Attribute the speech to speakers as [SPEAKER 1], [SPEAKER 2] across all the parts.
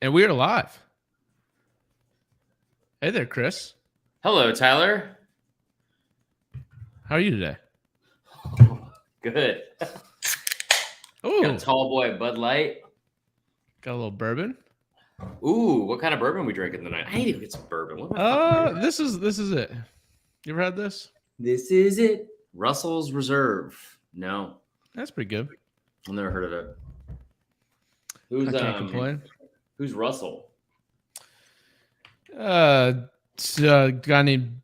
[SPEAKER 1] And we are live. Hey there, Chris.
[SPEAKER 2] Hello, Tyler.
[SPEAKER 1] How are you today?
[SPEAKER 2] Good.
[SPEAKER 1] Ooh,
[SPEAKER 2] Got a tall boy Bud Light.
[SPEAKER 1] got a little bourbon.
[SPEAKER 2] Ooh, what kind of bourbon we drinking tonight? I need to get some bourbon. What the fuck?
[SPEAKER 1] This is it. You ever had this?
[SPEAKER 2] This is it. Russell's Reserve. No,
[SPEAKER 1] That's pretty good.
[SPEAKER 2] I've never heard of it.
[SPEAKER 1] I can't complain.
[SPEAKER 2] Who's Russell?
[SPEAKER 1] It's a guy named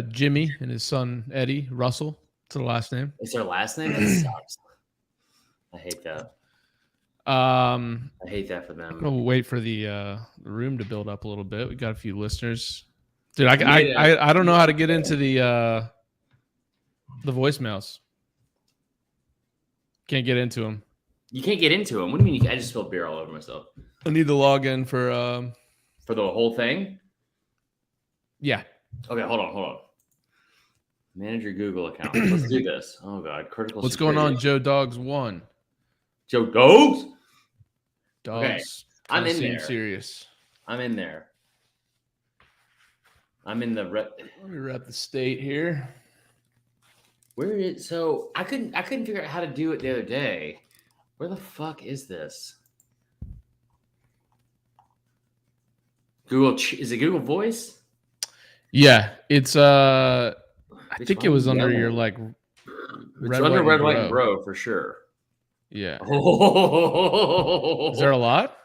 [SPEAKER 1] Jimmy and his son Eddie Russell. It's the last name.
[SPEAKER 2] It's their last name? That sucks. I hate that.
[SPEAKER 1] I
[SPEAKER 2] hate that for them.
[SPEAKER 1] We'll wait for the room to build up a little bit. We got a few listeners. Dude, I don't know how to get into the voicemails. Can't get into them.
[SPEAKER 2] You can't get into them? What do you mean? I just spilled beer all over myself.
[SPEAKER 1] I need to log in for
[SPEAKER 2] the whole thing?
[SPEAKER 1] Yeah.
[SPEAKER 2] Okay, hold on. Manage your Google account. Let's do this. Oh God, critical.
[SPEAKER 1] What's going on, Joe Dogs 1?
[SPEAKER 2] Joe Dogs?
[SPEAKER 1] Dogs.
[SPEAKER 2] Okay, I'm in there.
[SPEAKER 1] Serious.
[SPEAKER 2] I'm in there. I'm in the rep.
[SPEAKER 1] Let me rep the state here.
[SPEAKER 2] Where is so? I couldn't figure out how to do it the other day. Where the fuck is this? Google, is it Google Voice?
[SPEAKER 1] Yeah, it's I think it was under your like
[SPEAKER 2] Red, white, and bro for sure.
[SPEAKER 1] Yeah.
[SPEAKER 2] Oh.
[SPEAKER 1] Is there a lot?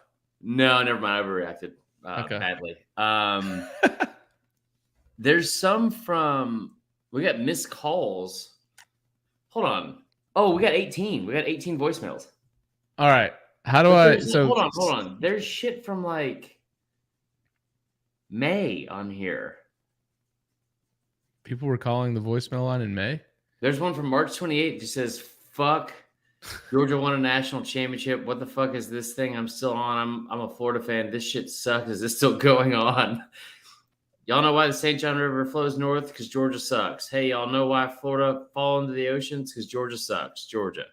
[SPEAKER 2] No, never mind. I overreacted badly. There's some from. We got missed calls. Hold on. Oh, we got 18. We got 18 voicemails.
[SPEAKER 1] All right. How do I? So
[SPEAKER 2] hold on. There's shit from like May on here.
[SPEAKER 1] People were calling the voicemail line in May.
[SPEAKER 2] There's one from March 28th that says, "Fuck, Georgia won a national championship. What the fuck is this thing I'm still on? I'm a Florida fan. This shit sucks. Is this still going on? Y'all know why the St. John River flows north? Because Georgia sucks. Hey, y'all know why Florida fall into the oceans? Because Georgia sucks. Georgia."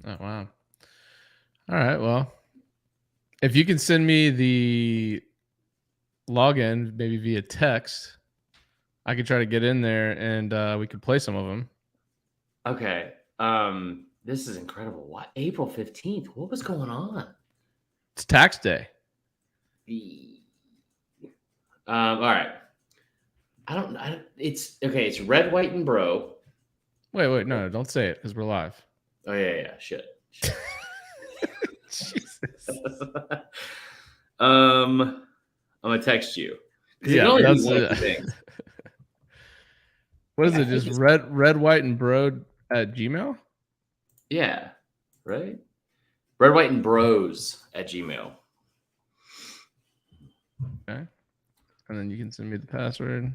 [SPEAKER 1] Oh, wow. All right. Well, if you can send me the login, maybe via text, I could try to get in there and we could play some of them.
[SPEAKER 2] Okay. This is incredible. What? April 15th? What was going on?
[SPEAKER 1] It's tax day.
[SPEAKER 2] All right. I don't. It's okay. It's red, white, and bro.
[SPEAKER 1] Wait. No, don't say it because we're live.
[SPEAKER 2] Oh yeah. Shit.
[SPEAKER 1] Jesus.
[SPEAKER 2] I'm gonna text you.
[SPEAKER 1] Yeah, that's what is it? Just red, white, and bro at Gmail?
[SPEAKER 2] Yeah. Right. Red, white, and bros at Gmail.
[SPEAKER 1] Okay. And then you can send me the password.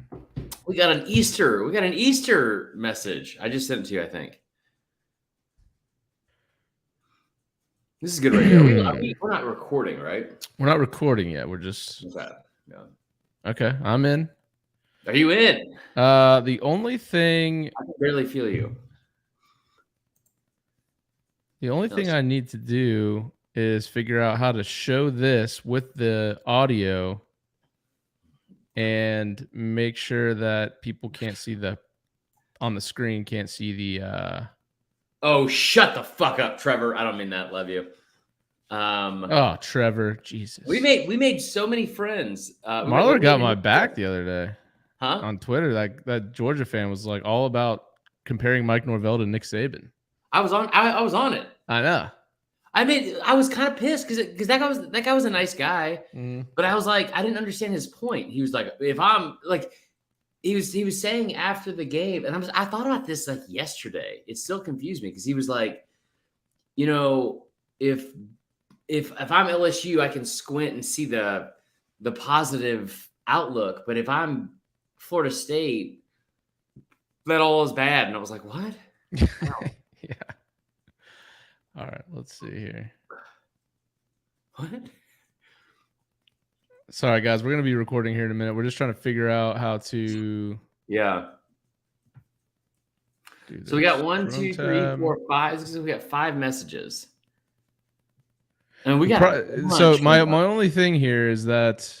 [SPEAKER 2] We got an Easter message. I just sent it to you, I think. This is good right here. We're not recording, right?
[SPEAKER 1] We're not recording yet. We're just
[SPEAKER 2] okay. Yeah.
[SPEAKER 1] Okay, I'm in.
[SPEAKER 2] Are you in?
[SPEAKER 1] The only thing
[SPEAKER 2] I can barely feel you.
[SPEAKER 1] The only thing I need to do is figure out how to show this with the audio and make sure that people can't see on the screen, can't see the
[SPEAKER 2] Oh, shut the fuck up, Trevor. I don't mean that. Love you.
[SPEAKER 1] Oh, Trevor, Jesus.
[SPEAKER 2] We made so many friends.
[SPEAKER 1] Marler got my back the other day.
[SPEAKER 2] Huh?
[SPEAKER 1] On Twitter, that Georgia fan was like all about comparing Mike Norvell to Nick Saban.
[SPEAKER 2] I was on it.
[SPEAKER 1] I know.
[SPEAKER 2] I mean, I was kind of pissed because that guy was a nice guy, but I was like, I didn't understand his point. He was like, if I'm like, he was saying after the game, and I thought about this like yesterday. It still confused me because he was like, you know, if I'm LSU, I can squint and see the positive outlook, but if I'm Florida State, that all is bad. And I was like, what?
[SPEAKER 1] Yeah. All right, let's see here.
[SPEAKER 2] What?
[SPEAKER 1] Sorry, guys. We're going to be recording here in a minute. We're just trying to figure out how to...
[SPEAKER 2] Yeah. So we got 1, 2, 3, 4, 5. We got 5 messages. And we got
[SPEAKER 1] so my only thing here is that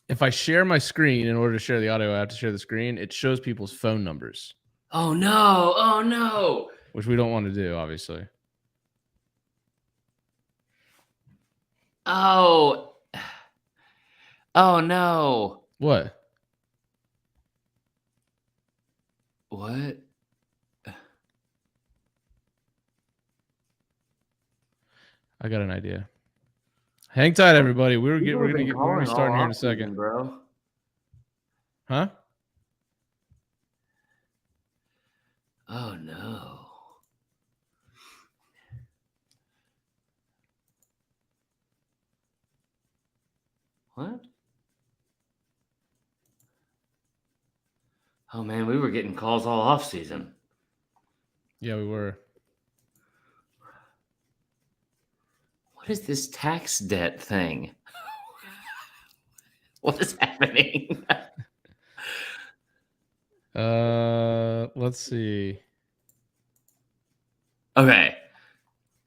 [SPEAKER 1] if I share my screen in order to share the audio, I have to share the screen. It shows people's phone numbers.
[SPEAKER 2] Oh no! Oh no!
[SPEAKER 1] Which we don't want to do, obviously.
[SPEAKER 2] Oh. Oh no!
[SPEAKER 1] What?
[SPEAKER 2] What?
[SPEAKER 1] I got an idea. Hang tight, everybody. We're gonna start here in a second,
[SPEAKER 2] bro.
[SPEAKER 1] Huh?
[SPEAKER 2] Oh no! What? Oh man, we were getting calls all off season.
[SPEAKER 1] Yeah, we were.
[SPEAKER 2] What is this tax debt thing? What is happening?
[SPEAKER 1] Let's see.
[SPEAKER 2] Okay.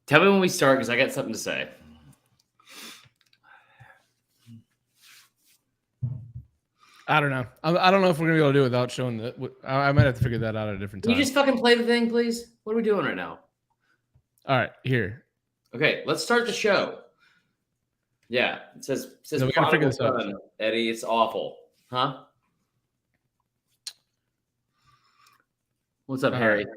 [SPEAKER 2] Tell me when we start, because I got something to say.
[SPEAKER 1] I don't know. I don't know if we're gonna be able to do it without showing that. I might have to figure that out at a different time.
[SPEAKER 2] Can you just fucking play the thing, please? What are we doing right now?
[SPEAKER 1] All right, here.
[SPEAKER 2] Okay, let's start the show. Yeah, it says
[SPEAKER 1] no, we gotta figure this out.
[SPEAKER 2] Eddie, it's awful. Huh? What's up, Harry?
[SPEAKER 1] Right.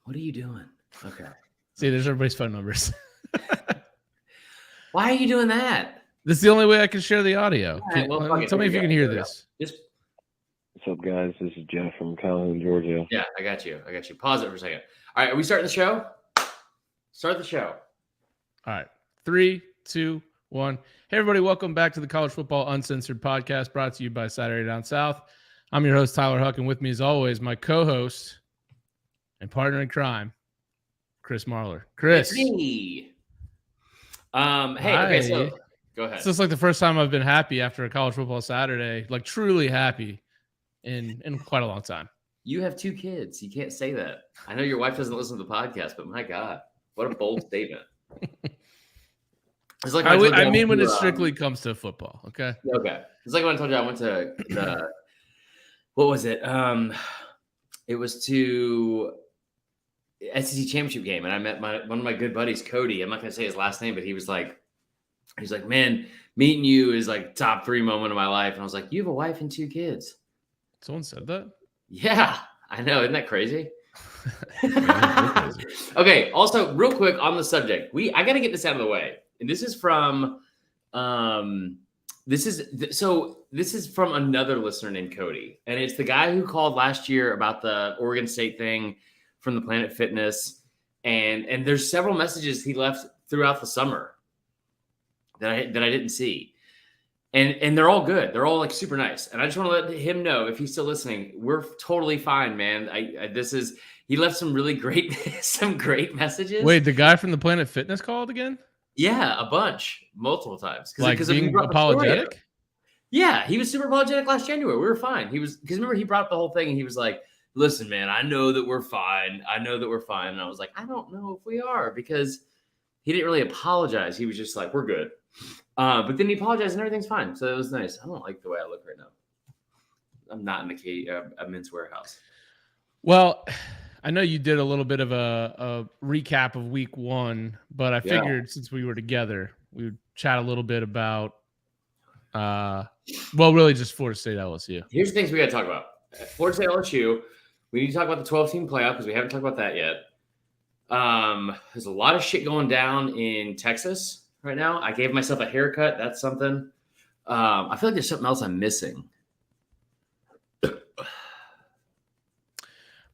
[SPEAKER 2] What are you doing? Okay.
[SPEAKER 1] See, there's everybody's phone numbers.
[SPEAKER 2] Why are you doing that?
[SPEAKER 1] This is the only way I can share the audio.
[SPEAKER 2] Right,
[SPEAKER 1] Tell me if you can hear this.
[SPEAKER 3] What's up, guys? This is Jeff from Calhoun, Georgia.
[SPEAKER 2] Yeah, I got you. Pause it for a second. All right, are we starting the show? Start the show.
[SPEAKER 1] All right. 3, 2, 1. Hey, everybody. Welcome back to the College Football Uncensored podcast brought to you by Saturday Down South. I'm your host, Tyler Huck, and with me, as always, my co-host and partner in crime, Chris Marler. Chris.
[SPEAKER 2] Hey, okay, so go ahead.
[SPEAKER 1] It's just like the first time I've been happy after a college football Saturday, like truly happy in quite a long time.
[SPEAKER 2] You have 2 kids. You can't say that. I know your wife doesn't listen to the podcast, but my God, what a bold statement. It's like
[SPEAKER 1] I mean when it strictly comes to football, okay?
[SPEAKER 2] Okay. It's like when I told you I went to the what was it? It was to SEC championship game, and I met one of my good buddies, Cody. I'm not gonna say his last name, but he's like, man, meeting you is like top 3 moment of my life. And I was like, you have a wife and 2 kids.
[SPEAKER 1] Someone said that?
[SPEAKER 2] Yeah, I know. Isn't that crazy? Okay. Also, real quick on the subject, I got to get this out of the way. And this is from, this is from another listener named Cody, and it's the guy who called last year about the Oregon State thing from the Planet Fitness, and there's several messages he left throughout the summer that I didn't see, and they're all good. They're all like super nice, and I just want to let him know, if he's still listening, we're totally fine, man. He left some really great messages.
[SPEAKER 1] Wait, the guy from the Planet Fitness called again?
[SPEAKER 2] Yeah, a bunch, multiple times.
[SPEAKER 1] Like being apologetic?
[SPEAKER 2] Yeah, he was super apologetic last January. We were fine. Because remember, he brought up the whole thing, and he was like, listen, man, I know that we're fine. And I was like, I don't know if we are, because he didn't really apologize. He was just like, we're good. But then he apologized and everything's fine. So it was nice. I don't like the way I look right now. I'm not in a Men's Warehouse.
[SPEAKER 1] Well, I know you did a little bit of a recap of week 1, but I figured since we were together, we would chat a little bit about, really just Florida State LSU.
[SPEAKER 2] Here's the things we got to talk about. Florida State LSU, we need to talk about the 12-team playoff because we haven't talked about that yet. There's a lot of shit going down in Texas right now. I gave myself a haircut. That's something. I feel like there's something else I'm missing.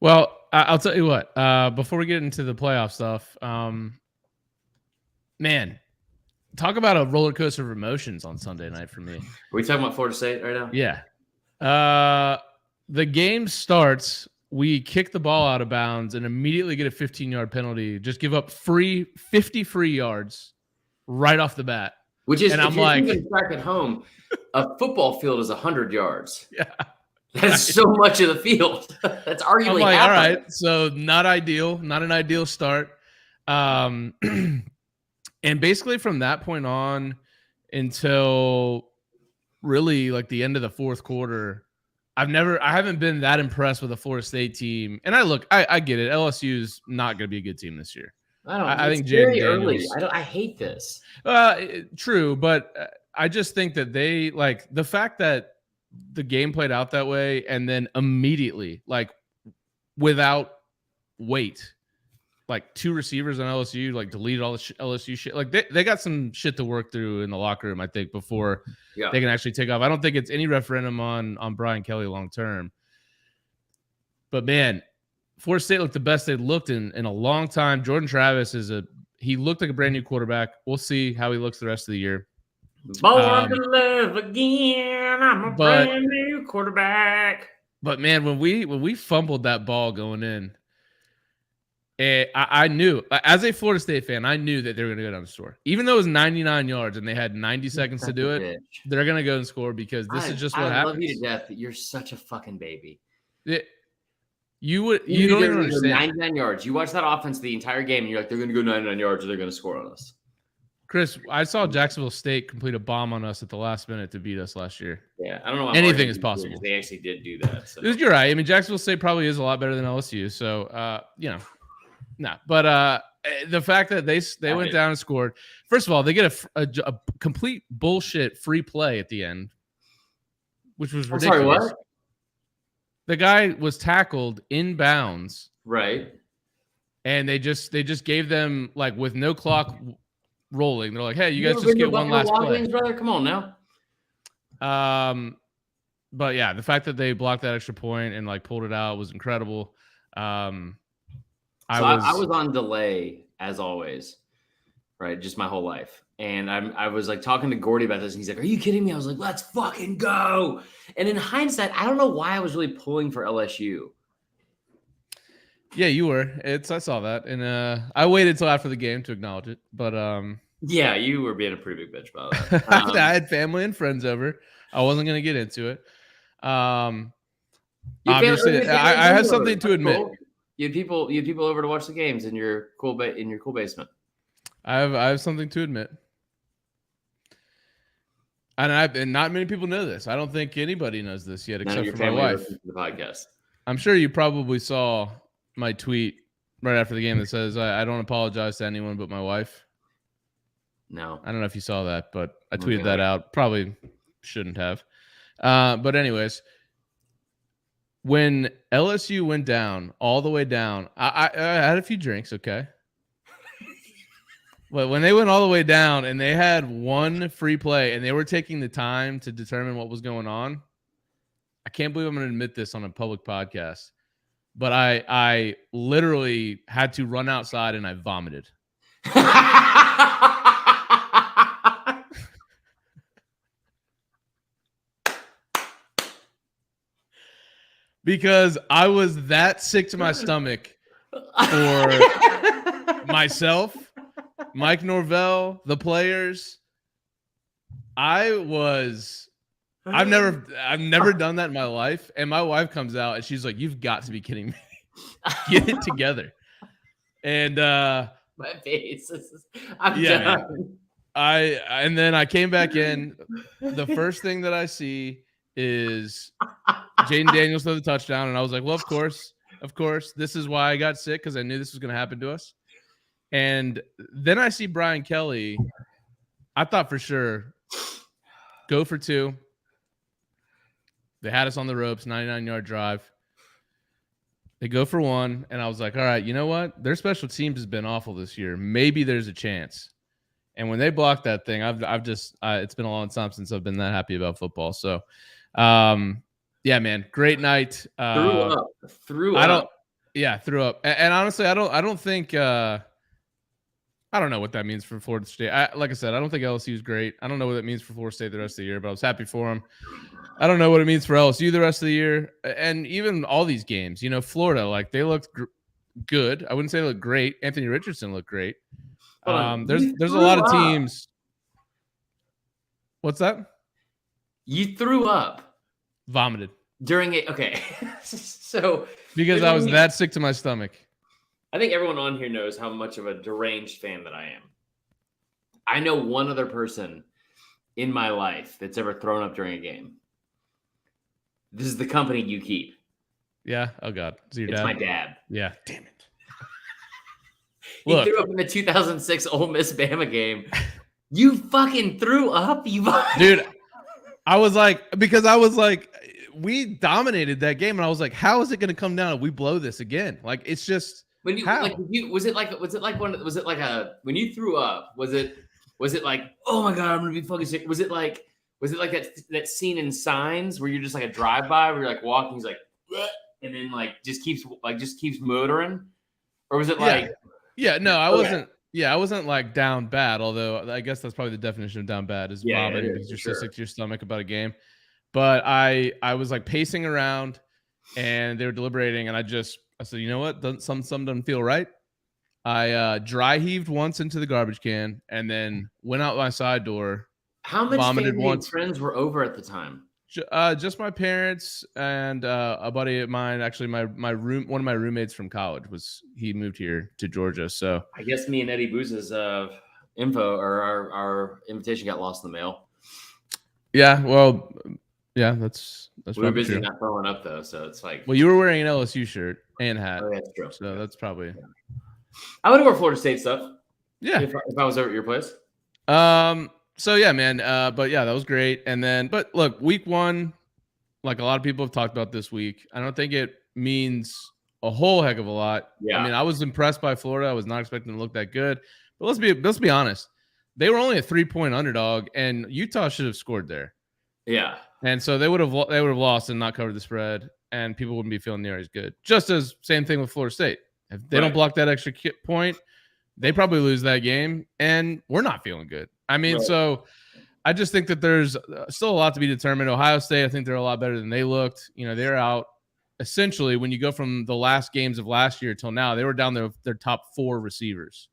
[SPEAKER 1] Well, I'll tell you what. Before we get into the playoff stuff, man, talk about a roller coaster of emotions on Sunday night for me.
[SPEAKER 2] Are we talking about Florida State right now?
[SPEAKER 1] Yeah. The game starts. We kick the ball out of bounds and immediately get a 15-yard penalty. Just give up 50 free yards right off the bat.
[SPEAKER 2] Which is,
[SPEAKER 1] and
[SPEAKER 2] I'm like, back at home, a football field is 100 yards.
[SPEAKER 1] Yeah.
[SPEAKER 2] That's so much of the field. That's arguably half.
[SPEAKER 1] All right, so not ideal, not an ideal start. And basically from that point on until really like the end of the fourth quarter, I haven't been that impressed with a Florida State team. And I get it. LSU is not going to be a good team this year. I think Jaden
[SPEAKER 2] very
[SPEAKER 1] Daniels.
[SPEAKER 2] early. I hate this.
[SPEAKER 1] True, but I just think that they like the fact that the game played out that way, and then immediately, like without wait, like 2 receivers on LSU like deleted all the LSU shit. Like they got some shit to work through in the locker room, I think, before they can actually take off. I don't think it's any referendum on Brian Kelly long term. But man, Florida State looked the best they'd looked in a long time. Jordan Travis he looked like a brand new quarterback. We'll see how he looks the rest of the year.
[SPEAKER 2] Born to love again. I'm a brand new quarterback.
[SPEAKER 1] But man, when we fumbled that ball going in, I knew, as a Florida State fan, I knew that they were going to go down the score. Even though it was 99 yards and they had 90 seconds to do it, they're going to go and score because this is just what happens.
[SPEAKER 2] I love you to death, but you're such a fucking baby.
[SPEAKER 1] You don't even understand.
[SPEAKER 2] 99 yards. You watch that offense the entire game, and you're like, they're going to go 99 yards or they're going to score on us.
[SPEAKER 1] Chris, I saw Jacksonville State complete a bomb on us at the last minute to beat us last year.
[SPEAKER 2] Yeah, I don't know.
[SPEAKER 1] Anything is possible.
[SPEAKER 2] They actually did do that. So.
[SPEAKER 1] You're right. I mean, Jacksonville State probably is a lot better than LSU. So, no. But the fact that they went down and scored. First of all, they get a complete bullshit free play at the end, which was ridiculous.
[SPEAKER 2] Sorry, what?
[SPEAKER 1] The guy was tackled inbounds,
[SPEAKER 2] right?
[SPEAKER 1] And they just gave them, like, with no clock rolling. They're like, "Hey, you guys just get one last play."
[SPEAKER 2] Brother, come on now.
[SPEAKER 1] But yeah, the fact that they blocked that extra point and like pulled it out was incredible. I was
[SPEAKER 2] on delay as always, right? Just my whole life. And I was like talking to Gordy about this, and he's like, "Are you kidding me?" I was like, "Let's fucking go." And in hindsight, I don't know why I was really pulling for LSU.
[SPEAKER 1] Yeah, you were. I saw that, and I waited until after the game to acknowledge it. But
[SPEAKER 2] yeah, you were being a pretty big bitch about that.
[SPEAKER 1] I had family and friends over. I wasn't going to get into it. Obviously, I have something to admit.
[SPEAKER 2] Cool. You had people over to watch the games in your cool basement.
[SPEAKER 1] I have something to admit. And not many people know this. I don't think anybody knows this yet, except for my wife.
[SPEAKER 2] The podcast.
[SPEAKER 1] I'm sure you probably saw my tweet right after the game that says, "I don't apologize to anyone but my wife."
[SPEAKER 2] No,
[SPEAKER 1] I don't know if you saw that, but I tweeted that out. Probably shouldn't have. But anyways, when LSU went down, all the way down, I had a few drinks, okay? But when they went all the way down and they had one free play and they were taking the time to determine what was going on, I can't believe I'm going to admit this on a public podcast, but I literally had to run outside and I vomited. Because I was that sick to my stomach for myself, Mike Norvell, the players. I've never done that in my life. And my wife comes out and she's like, "You've got to be kidding me. Get it together." And
[SPEAKER 2] my face. I'm done.
[SPEAKER 1] And then I came back in. The first thing that I see is Jaden Daniels throw the touchdown, and I was like, "Well, of course, this is why I got sick, because I knew this was going to happen to us." And then I see Brian Kelly. I thought for sure, go for 2. They had us on the ropes, 99-yard drive. They go for 1, and I was like, "All right, you know what? Their special teams has been awful this year. Maybe there's a chance." And when they blocked that thing, it's been a long time since I've been that happy about football. So, yeah, man, great night.
[SPEAKER 2] Threw up.
[SPEAKER 1] Threw up. And honestly, I don't think I don't know what that means for Florida State. Like I said, I don't think LSU is great. I don't know what it means for Florida State the rest of the year, but I was happy for them. I don't know what it means for LSU the rest of the year, and even all these games. You know, Florida, like, they looked good. I wouldn't say they looked great. Anthony Richardson looked great. There's a lot of teams. What's that?
[SPEAKER 2] You threw up.
[SPEAKER 1] Vomited.
[SPEAKER 2] During it. Okay. So
[SPEAKER 1] because I was that sick to my stomach.
[SPEAKER 2] I think everyone on here knows how much of a deranged fan that I am. I know one other person in my life that's ever thrown up during a game. This is the company you keep.
[SPEAKER 1] Yeah. Oh God. Is it your
[SPEAKER 2] It's
[SPEAKER 1] dad?
[SPEAKER 2] my dad.
[SPEAKER 1] Yeah. Damn it.
[SPEAKER 2] He
[SPEAKER 1] Look.
[SPEAKER 2] threw up in the 2006 Ole Miss Bama game. You fucking threw up, you
[SPEAKER 1] Dude. I was like, we dominated that game, and I was like, how is it going to come down if we blow this again? Like, it's just
[SPEAKER 2] when you
[SPEAKER 1] how?
[SPEAKER 2] like was it like when you threw up? Was it like, oh my God, I'm gonna be fucking sick? Was it like that scene in Signs where you're just like a drive by where you're like walking, he's like, bleh, and then like just keeps motoring, or was it like?
[SPEAKER 1] Yeah, no, I wasn't. Yeah, I wasn't like down bad. Although I guess that's probably the definition of down bad is vomiting because you're so sick to your stomach about a game. But I was like pacing around, and they were deliberating, and I said, you know what? Something doesn't feel right. I dry heaved once into the garbage can, and then went out my side door.
[SPEAKER 2] How much
[SPEAKER 1] vomited
[SPEAKER 2] family
[SPEAKER 1] once.
[SPEAKER 2] and friends were over at the time?
[SPEAKER 1] Just my parents and a buddy of mine. Actually, one of my roommates from college he moved here to Georgia. So
[SPEAKER 2] I guess me and Eddie Booz's info or our invitation got lost in the mail.
[SPEAKER 1] Yeah, well, yeah, that's
[SPEAKER 2] we were busy
[SPEAKER 1] true.
[SPEAKER 2] not throwing up though, so it's like.
[SPEAKER 1] Well, you were wearing an LSU shirt and hat.
[SPEAKER 2] Oh, that's true.
[SPEAKER 1] So that's probably. Yeah.
[SPEAKER 2] I would wear Florida State stuff.
[SPEAKER 1] Yeah,
[SPEAKER 2] if I was over at your place.
[SPEAKER 1] So yeah, man. But yeah, that was great. And then, but look, week 1, like a lot of people have talked about this week, I don't think it means a whole heck of a lot.
[SPEAKER 2] Yeah.
[SPEAKER 1] I mean, I was impressed by Florida. I was not expecting to look that good. But let's be honest. They were only a 3-point underdog, and Utah should have scored there.
[SPEAKER 2] Yeah.
[SPEAKER 1] And so they would have lost and not covered the spread, and people wouldn't be feeling near as good. Just as same thing with Florida State. If they don't block that extra point, they probably lose that game, and we're not feeling good. I mean, so I just think that there's still a lot to be determined. Ohio State, I think they're a lot better than they looked. You know, they're out. Essentially, when you go from the last games of last year till now, they were down their top 4 receivers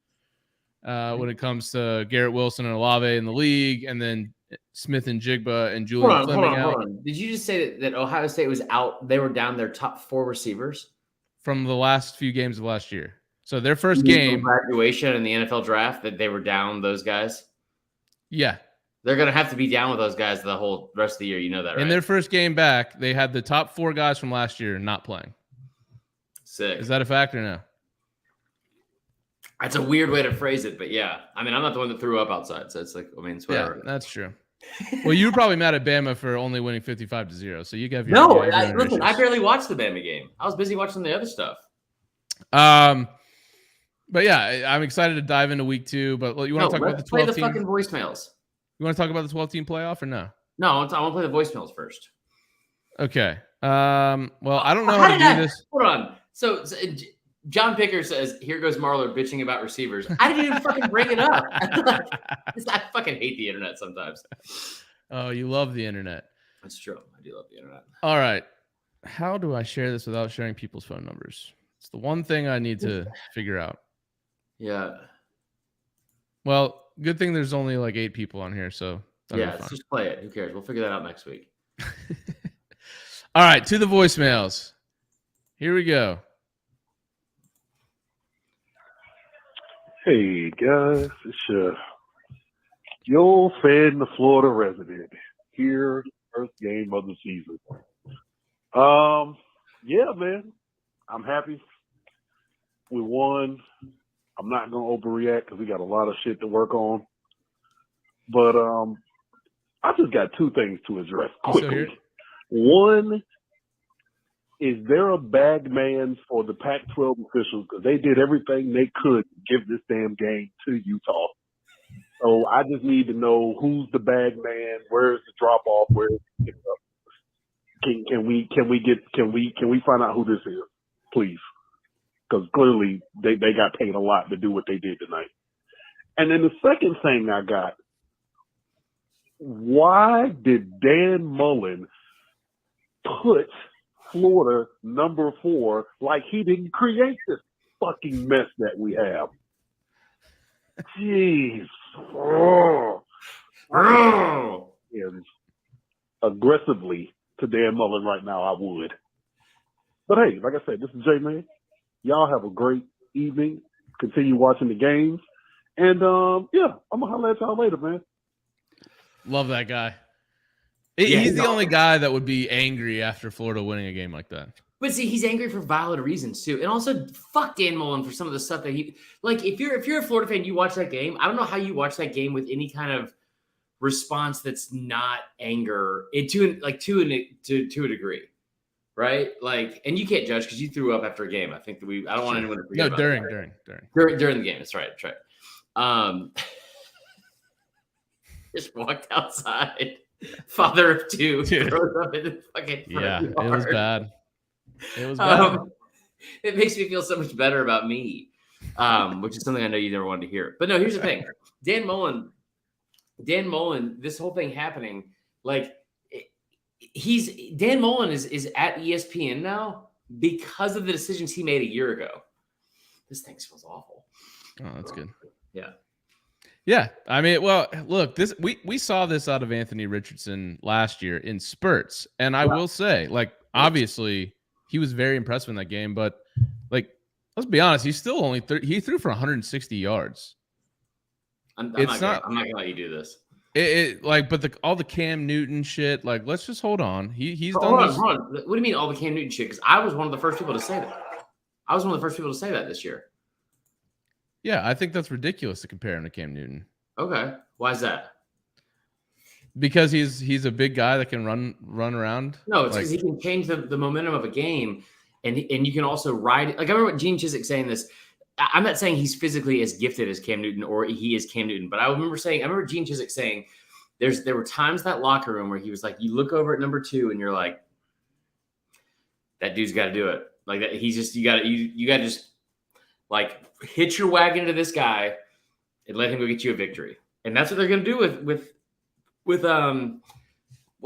[SPEAKER 1] when it comes to Garrett Wilson and Olave in the league, and then Smith and Jigba and Julian Fleming out.
[SPEAKER 2] Hold on. Did you just say that Ohio State was out? They were down their top 4 receivers?
[SPEAKER 1] From the last few games of last year. So their first game.
[SPEAKER 2] Graduation in the NFL draft, that they were down those guys?
[SPEAKER 1] Yeah.
[SPEAKER 2] They're going to have to be down with those guys the whole rest of the year. You know that, right?
[SPEAKER 1] In their first game back, they had the top 4 guys from last year not playing.
[SPEAKER 2] Sick.
[SPEAKER 1] Is that a fact or no?
[SPEAKER 2] That's a weird way to phrase it, but yeah. I mean, I'm not the one that threw up outside, so it's like, I mean, it's whatever.
[SPEAKER 1] Yeah, that's true. Well, you were probably mad at Bama for only winning 55-0, so you have your
[SPEAKER 2] listen, I barely watched the Bama game. I was busy watching the other stuff.
[SPEAKER 1] But yeah, I'm excited to dive into week 2. But you want to talk about the 12
[SPEAKER 2] play the
[SPEAKER 1] team?
[SPEAKER 2] fucking voicemails.
[SPEAKER 1] You want to talk about the 12-team playoff or no?
[SPEAKER 2] No, I want to play the voicemails first.
[SPEAKER 1] Okay. Well, I don't know how to do this.
[SPEAKER 2] Hold on. So John Picker says, "Here goes Marler bitching about receivers." I didn't even fucking bring it up. I fucking hate the internet sometimes.
[SPEAKER 1] Oh, you love the internet.
[SPEAKER 2] That's true. I do love the internet.
[SPEAKER 1] All right. How do I share this without sharing people's phone numbers? It's the one thing I need to figure out.
[SPEAKER 2] Yeah.
[SPEAKER 1] Well, good thing there's only like 8 people on here, so
[SPEAKER 2] yeah, let's just play it. Who cares? We'll figure that out next week.
[SPEAKER 1] All right, to the voicemails. Here we go.
[SPEAKER 4] Hey guys, it's your fan, the Florida resident. Here, first game of the season. Yeah, man, I'm happy. We won. I'm not gonna overreact because we got a lot of shit to work on. But I just got 2 things to address quickly. One, is there a bag man for the Pac-12 officials? Because they did everything they could to give this damn game to Utah. So I just need to know who's the bag man, where's the drop off, where's the pick up. Can we find out who this is, please? Because clearly they got paid a lot to do what they did tonight. And then the second thing I got, why did Dan Mullen put Florida number 4 like he didn't create this fucking mess that we have? Jeez. And aggressively to Dan Mullen right now, I would. But hey, like I said, this is J-Man. Y'all have a great evening. Continue watching the games. And, yeah, I'm going to holler at y'all later, man.
[SPEAKER 1] Love that guy.
[SPEAKER 2] Yeah,
[SPEAKER 1] He's the only guy that would be angry after Florida winning a game like that.
[SPEAKER 2] But see, he's angry for valid reasons too, and also fuck Dan Mullen for some of the stuff that he like. If you're a Florida fan, you watch that game. I don't know how you watch that game with any kind of response that's not anger. To a degree, right? Like, and you can't judge because you threw up after a game. I think that I don't want anyone to forget.
[SPEAKER 1] No,
[SPEAKER 2] about
[SPEAKER 1] during
[SPEAKER 2] the game. That's right. That's right. Just walked outside. Father of two. Throws up in the fucking front yard.
[SPEAKER 1] It was bad. It was bad.
[SPEAKER 2] It makes me feel so much better about me, which is something I know you never wanted to hear. But no, here's the thing. Dan Mullen, this whole thing happening, like Dan Mullen is at ESPN now because of the decisions he made a year ago. This thing smells awful.
[SPEAKER 1] Oh, that's good.
[SPEAKER 2] Yeah.
[SPEAKER 1] Yeah. I mean, well, look, we saw this out of Anthony Richardson last year in spurts. And I will say, like, obviously he was very impressive in that game, but like, let's be honest, he's still only he threw for 160 yards.
[SPEAKER 2] I'm not gonna let you do this.
[SPEAKER 1] But all the Cam Newton shit, like, let's just hold on. He's done.
[SPEAKER 2] Hold on. What do you mean all the Cam Newton shit? Because I was one of the first people to say that. This year.
[SPEAKER 1] Yeah, I think that's ridiculous to compare him to Cam Newton.
[SPEAKER 2] Okay, why is that?
[SPEAKER 1] Because he's a big guy that can run around.
[SPEAKER 2] No, it's because he can change the momentum of a game, and you can also ride it. Like, I remember Gene Chizik saying this. I'm not saying he's physically as gifted as Cam Newton or he is Cam Newton, but I remember Gene Chizik saying there were times in that locker room where he was like, you look over at number 2 and you're like, that dude's got to do it. Like that, he's just you got to just like hitch your wagon to this guy and let him go get you a victory. And that's what they're going to do with what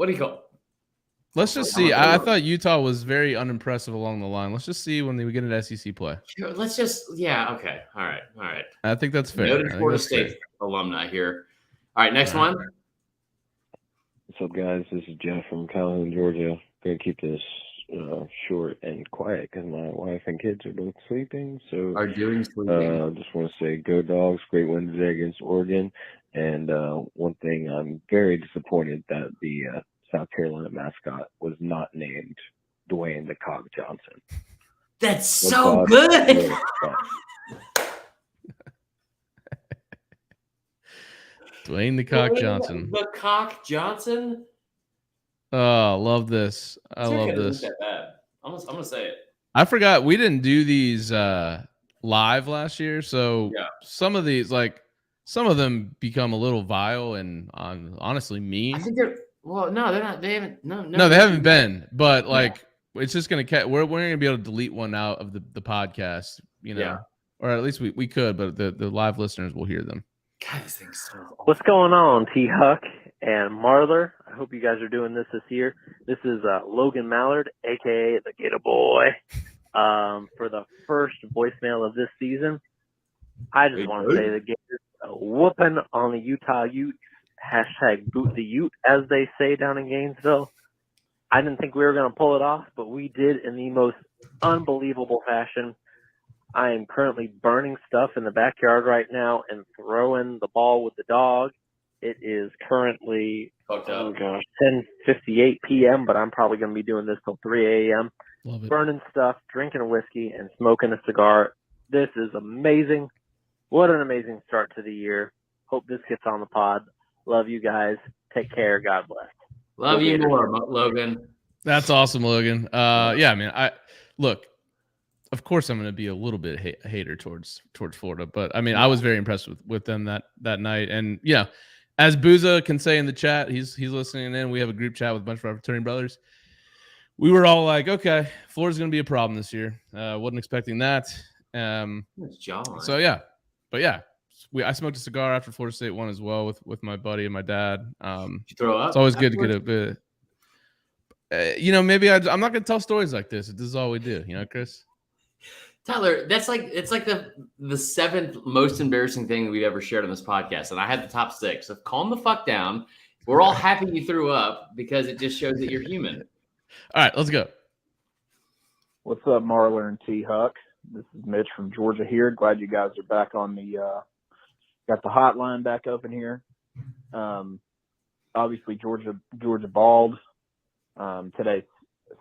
[SPEAKER 2] do you call it?
[SPEAKER 1] Let's just see. I thought Utah was very unimpressive along the line. Let's just see when we get into SEC play.
[SPEAKER 2] Let's just, okay. All right.
[SPEAKER 1] I think that's fair.
[SPEAKER 2] Noted Florida State alumni here. All right, next one.
[SPEAKER 3] What's up, guys? This is Jeff from Calhoun, Georgia. Gonna keep this short and quiet because my wife and kids are both sleeping. So
[SPEAKER 2] are doing sleeping.
[SPEAKER 3] Just want to say, go Dogs! Great win today against Oregon. And one thing, I'm very disappointed that the South Carolina mascot was not named Dwayne the Cock Johnson.
[SPEAKER 2] That's so good.
[SPEAKER 1] Dwayne the Cock Johnson.
[SPEAKER 2] The Cock Johnson.
[SPEAKER 1] Oh, love this. I love this.
[SPEAKER 2] That bad. I'm gonna say it.
[SPEAKER 1] I forgot we didn't do these live last year, so some of these, like, some of them become a little vile and honestly mean.
[SPEAKER 2] I think they're no, they're not. They haven't.
[SPEAKER 1] No, they haven't been. But like, it's just gonna we're gonna be able to delete one out of the podcast, or at least we could, but the live listeners will hear them.
[SPEAKER 2] God, this thing's so awful.
[SPEAKER 5] What's going on, T. Huck and Marler? I hope you guys are doing this year. This is Logan Mallard, a.k.a. the Gator Boy, for the first voicemail of this season. I just want to say the Gators are whooping on the Utah Utes. #boot the Ute, as they say down in Gainesville. I didn't think we were going to pull it off, but we did in the most unbelievable fashion. I am currently burning stuff in the backyard right now and throwing the ball with the dog. It is currently 10:58 p.m., but I'm probably going to be doing this till 3 a.m. Burning stuff, drinking a whiskey, and smoking a cigar. This is amazing. What an amazing start to the year. Hope this gets on the pod. Love you guys. Take care. God bless.
[SPEAKER 2] Love you more, Logan.
[SPEAKER 1] That's awesome, Logan. Yeah, I mean, look. Of course, I'm going to be a little bit hater towards Florida, but I mean, I was very impressed with them that night. And as Booza can say in the chat, he's listening in. We have a group chat with a bunch of our fraternity brothers. We were all like, okay, Florida's going to be a problem this year. Wasn't expecting that. So yeah, but yeah. I smoked a cigar after Florida State won as well with my buddy and my dad.
[SPEAKER 2] Did you throw up?
[SPEAKER 1] It's always good to get a bit. Maybe I'm not going to tell stories like this. This is all we do, Chris.
[SPEAKER 2] Tyler, it's like the 7th most embarrassing thing that we've ever shared on this podcast, and I had the top 6. So calm the fuck down. We're all happy you threw up because it just shows that you're human.
[SPEAKER 1] All right, let's go.
[SPEAKER 6] What's up, Marler and T. Huck? This is Mitch from Georgia here. Glad you guys are back on got the hotline back open here. Obviously Georgia balled. Today's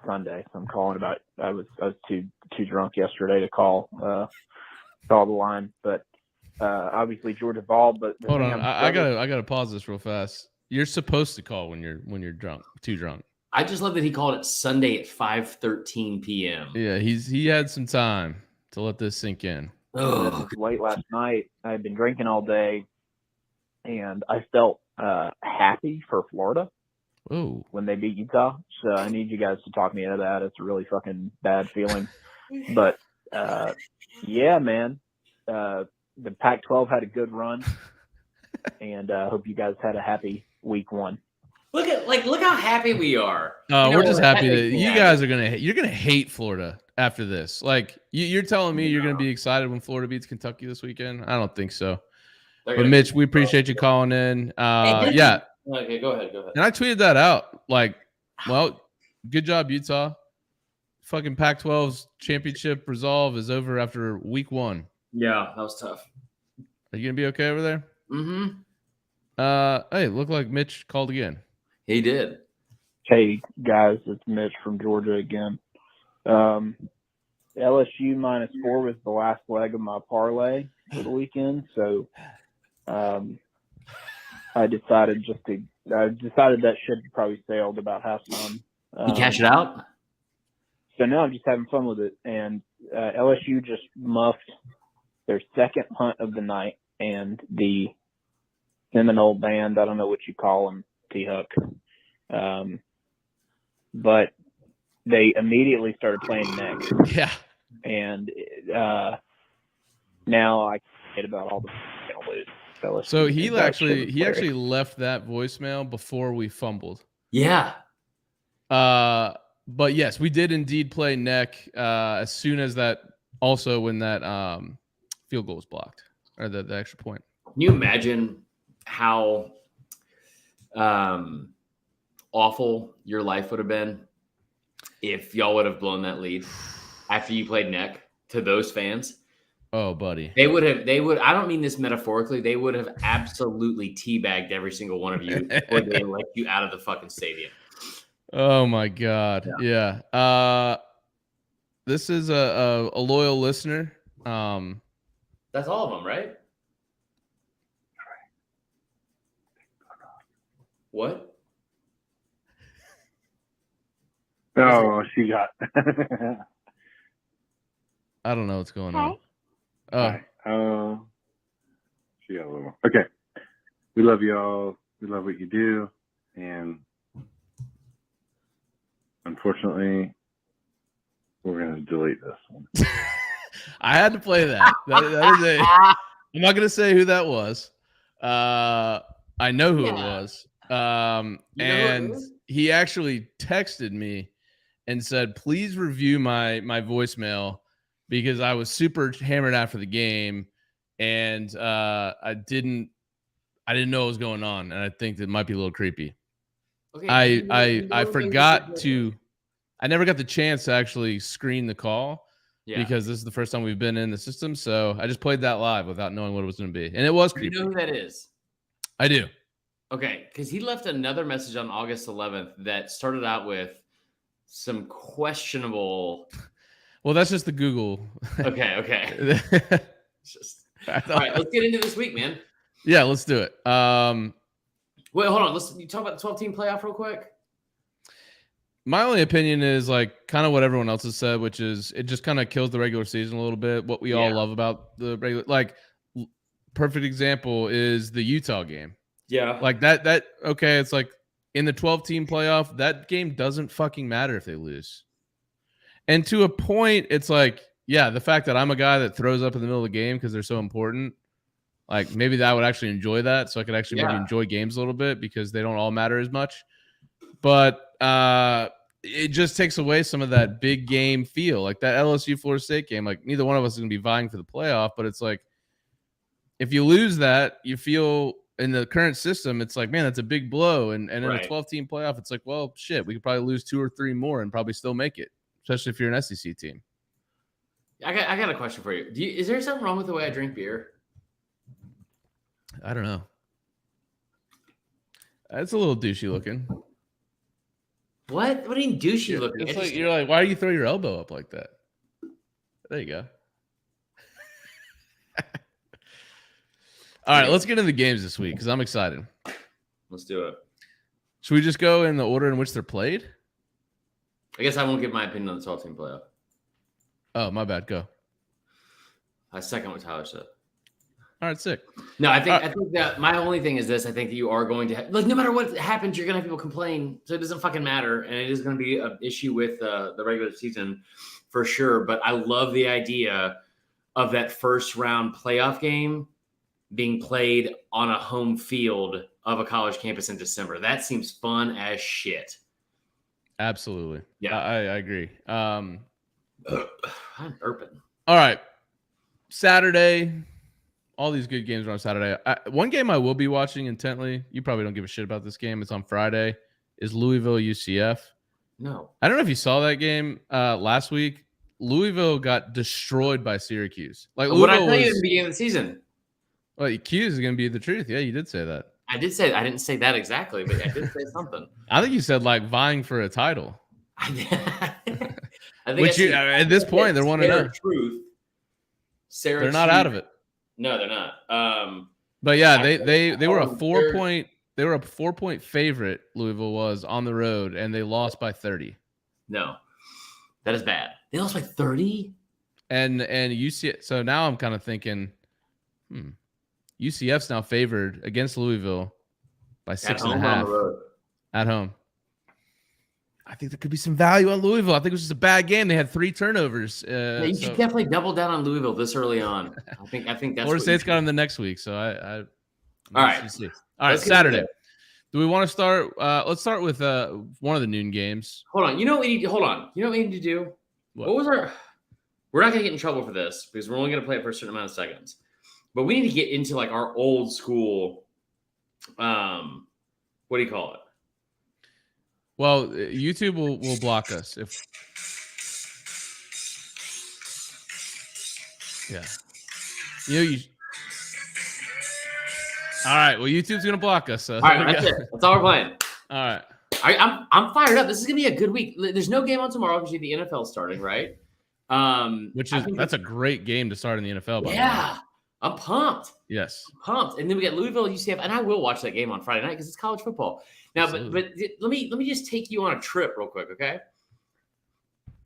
[SPEAKER 6] Sunday, so I'm calling about. I was too drunk yesterday to call the line, but obviously Georgia balled. But
[SPEAKER 1] hold on, I gotta pause this real fast. You're supposed to call when you're drunk, too drunk.
[SPEAKER 2] I just love that he called it Sunday at 5:13 p.m.
[SPEAKER 1] Yeah, he had some time to let this sink in.
[SPEAKER 6] Oh, this was late last night. I had been drinking all day, and I felt happy for Florida.
[SPEAKER 1] Ooh.
[SPEAKER 6] When they beat Utah. So I need you guys to talk me into that. It's a really fucking bad feeling. But yeah, man. The Pac-12 had a good run, and I hope you guys had a happy week 1.
[SPEAKER 2] Look how happy we are.
[SPEAKER 1] We're just happy that you guys are you're gonna hate Florida after this. Like you're telling me you're gonna be excited when Florida beats Kentucky this weekend? I don't think so. But Mitch, we appreciate you calling in. Yeah.
[SPEAKER 2] Okay, go ahead.
[SPEAKER 1] And I tweeted that out. Like, well, good job, Utah. Fucking Pac-12's championship resolve is over after week 1.
[SPEAKER 2] Yeah, that was tough.
[SPEAKER 1] Are you gonna be okay over there?
[SPEAKER 2] Mm-hmm.
[SPEAKER 1] Hey, look like Mitch called again.
[SPEAKER 2] He did.
[SPEAKER 6] Hey guys, it's Mitch from Georgia again. LSU -4 was the last leg of my parlay for the weekend, so I decided that ship probably sailed about halftime.
[SPEAKER 2] You cash it out?
[SPEAKER 6] So now I'm just having fun with it. And LSU just muffed their second punt of the night, and the Seminole band, I don't know what you call them, T-Huck. But they immediately started playing next.
[SPEAKER 1] Yeah.
[SPEAKER 6] And now I get about all the lose.
[SPEAKER 1] So he actually left that voicemail before we fumbled.
[SPEAKER 2] Yeah.
[SPEAKER 1] But yes, we did indeed play neck as soon as that. Also, when that field goal was blocked or the extra point.
[SPEAKER 2] Can you imagine how awful your life would have been if y'all would have blown that lead after you played neck to those fans?
[SPEAKER 1] Oh, buddy.
[SPEAKER 2] They would, I don't mean this metaphorically. They would have absolutely teabagged every single one of you before they let you out of the fucking stadium.
[SPEAKER 1] Oh my God. Yeah. This is a loyal listener.
[SPEAKER 2] That's all of them, right? What?
[SPEAKER 4] Oh, she got.
[SPEAKER 1] I don't know what's going on.
[SPEAKER 4] Hi. She got a little. Okay. We love y'all. We love what you do. And unfortunately, we're going to delete this one.
[SPEAKER 1] I had to play that. That is I'm not going to say who that was. I know who it was. And he actually texted me and said, please review my voicemail because I was super hammered after the game and I didn't know what was going on. And I think that might be a little creepy. Okay, I forgot to, I never got the chance to actually screen the call because this is the first time we've been in the system. So I just played that live without knowing what it was going to be. And it was creepy.
[SPEAKER 2] You know who that is?
[SPEAKER 1] I do.
[SPEAKER 2] Okay, because he left another message on August 11th that started out with some questionable.
[SPEAKER 1] Well, that's just the Google.
[SPEAKER 2] Okay. Just all right. Let's get into this week, man.
[SPEAKER 1] Yeah, let's do it.
[SPEAKER 2] Wait, hold on. You talk about the 12-team playoff real quick.
[SPEAKER 1] My only opinion is like kind of what everyone else has said, which is it just kind of kills the regular season a little bit. What we all love about the regular, like, perfect example is the Utah game.
[SPEAKER 2] Yeah.
[SPEAKER 1] Like that. Okay. It's like in the 12-team playoff, that game doesn't fucking matter if they lose. And to a point, it's like, yeah, the fact that I'm a guy that throws up in the middle of the game because they're so important, like maybe that I would actually enjoy that. So I could actually maybe enjoy games a little bit because they don't all matter as much. But it just takes away some of that big game feel. Like that LSU Florida State game, like neither one of us is going to be vying for the playoff, but it's like if you lose that, you feel in the current system, it's like, man, that's a big blow. And in a 12-team playoff, it's like, well, shit, we could probably lose 2 or 3 more and probably still make it, especially if you're an SEC team.
[SPEAKER 2] I got a question for you. Is there something wrong with the way I drink beer?
[SPEAKER 1] I don't know. It's a little douchey looking.
[SPEAKER 2] What? What do you mean douchey looking?
[SPEAKER 1] It's like you're like, why do you throw your elbow up like that? There you go. All right, let's get into the games this week because I'm excited.
[SPEAKER 2] Let's do it.
[SPEAKER 1] Should we just go in the order in which they're played?
[SPEAKER 2] I guess I won't give my opinion on the 12-team playoff.
[SPEAKER 1] Oh, my bad. Go.
[SPEAKER 2] I second what Tyler said.
[SPEAKER 1] All right, sick.
[SPEAKER 2] No, I think that my only thing is this. I think that you are going to like no matter what happens, you're gonna have people complain. So it doesn't fucking matter, and it is gonna be an issue with the regular season for sure. But I love the idea of that first round playoff game being played on a home field of a college campus in December. That seems fun as shit.
[SPEAKER 1] Absolutely.
[SPEAKER 2] Yeah,
[SPEAKER 1] I agree.
[SPEAKER 2] I'm burping.
[SPEAKER 1] All right, Saturday. All these good games are on Saturday. One game I will be watching intently. You probably don't give a shit about this game. It's on Friday. Is Louisville UCF?
[SPEAKER 2] No,
[SPEAKER 1] I don't know if you saw that game last week. Louisville got destroyed by Syracuse. Like
[SPEAKER 2] what I
[SPEAKER 1] Louisville
[SPEAKER 2] tell you
[SPEAKER 1] was.
[SPEAKER 2] in the beginning of the season.
[SPEAKER 1] Well, Q's is going to be the truth. Yeah, you did say that.
[SPEAKER 2] I didn't say that exactly, but I did say something.
[SPEAKER 1] I think you said like vying for a title.
[SPEAKER 2] I think
[SPEAKER 1] Which at this point they're 1-0.
[SPEAKER 2] Truth. Sarah,
[SPEAKER 1] They're not out of it.
[SPEAKER 2] No, they're not.
[SPEAKER 1] But yeah, they were a 4-point. They were a 4-point favorite. Louisville was on the road, and they lost by 30.
[SPEAKER 2] No, that is bad. They lost by 30.
[SPEAKER 1] And UCF. So now I'm kind of thinking, UCF's now favored against Louisville by 6.5 at home. I think there could be some value on Louisville. I think it was just a bad game. They had 3 turnovers.
[SPEAKER 2] Yeah, you should definitely double down on Louisville this early on. I think that's.
[SPEAKER 1] Florida State's got them the next week, so I
[SPEAKER 2] all right.
[SPEAKER 1] See. All right, Saturday. Do we want to start? Let's start with one of the noon games.
[SPEAKER 2] Hold on. You know what we need? Hold on. You know what we need to do? What was our? We're not going to get in trouble for this because we're only going to play it for a certain amount of seconds. But we need to get into like our old school. What do you call it?
[SPEAKER 1] Well, YouTube will block us if. Yeah. All right. Well, YouTube's gonna block us. So
[SPEAKER 2] all right, that's it. That's all we're playing.
[SPEAKER 1] All right.
[SPEAKER 2] I'm fired up. This is gonna be a good week. There's no game on tomorrow because the NFL starting, right?
[SPEAKER 1] That's a great game to start in the NFL. By
[SPEAKER 2] yeah, I'm pumped.
[SPEAKER 1] Yes,
[SPEAKER 2] I'm pumped. And then we got Louisville, UCF, and I will watch that game on Friday night because it's college football. Now, but let me just take you on a trip real quick, okay?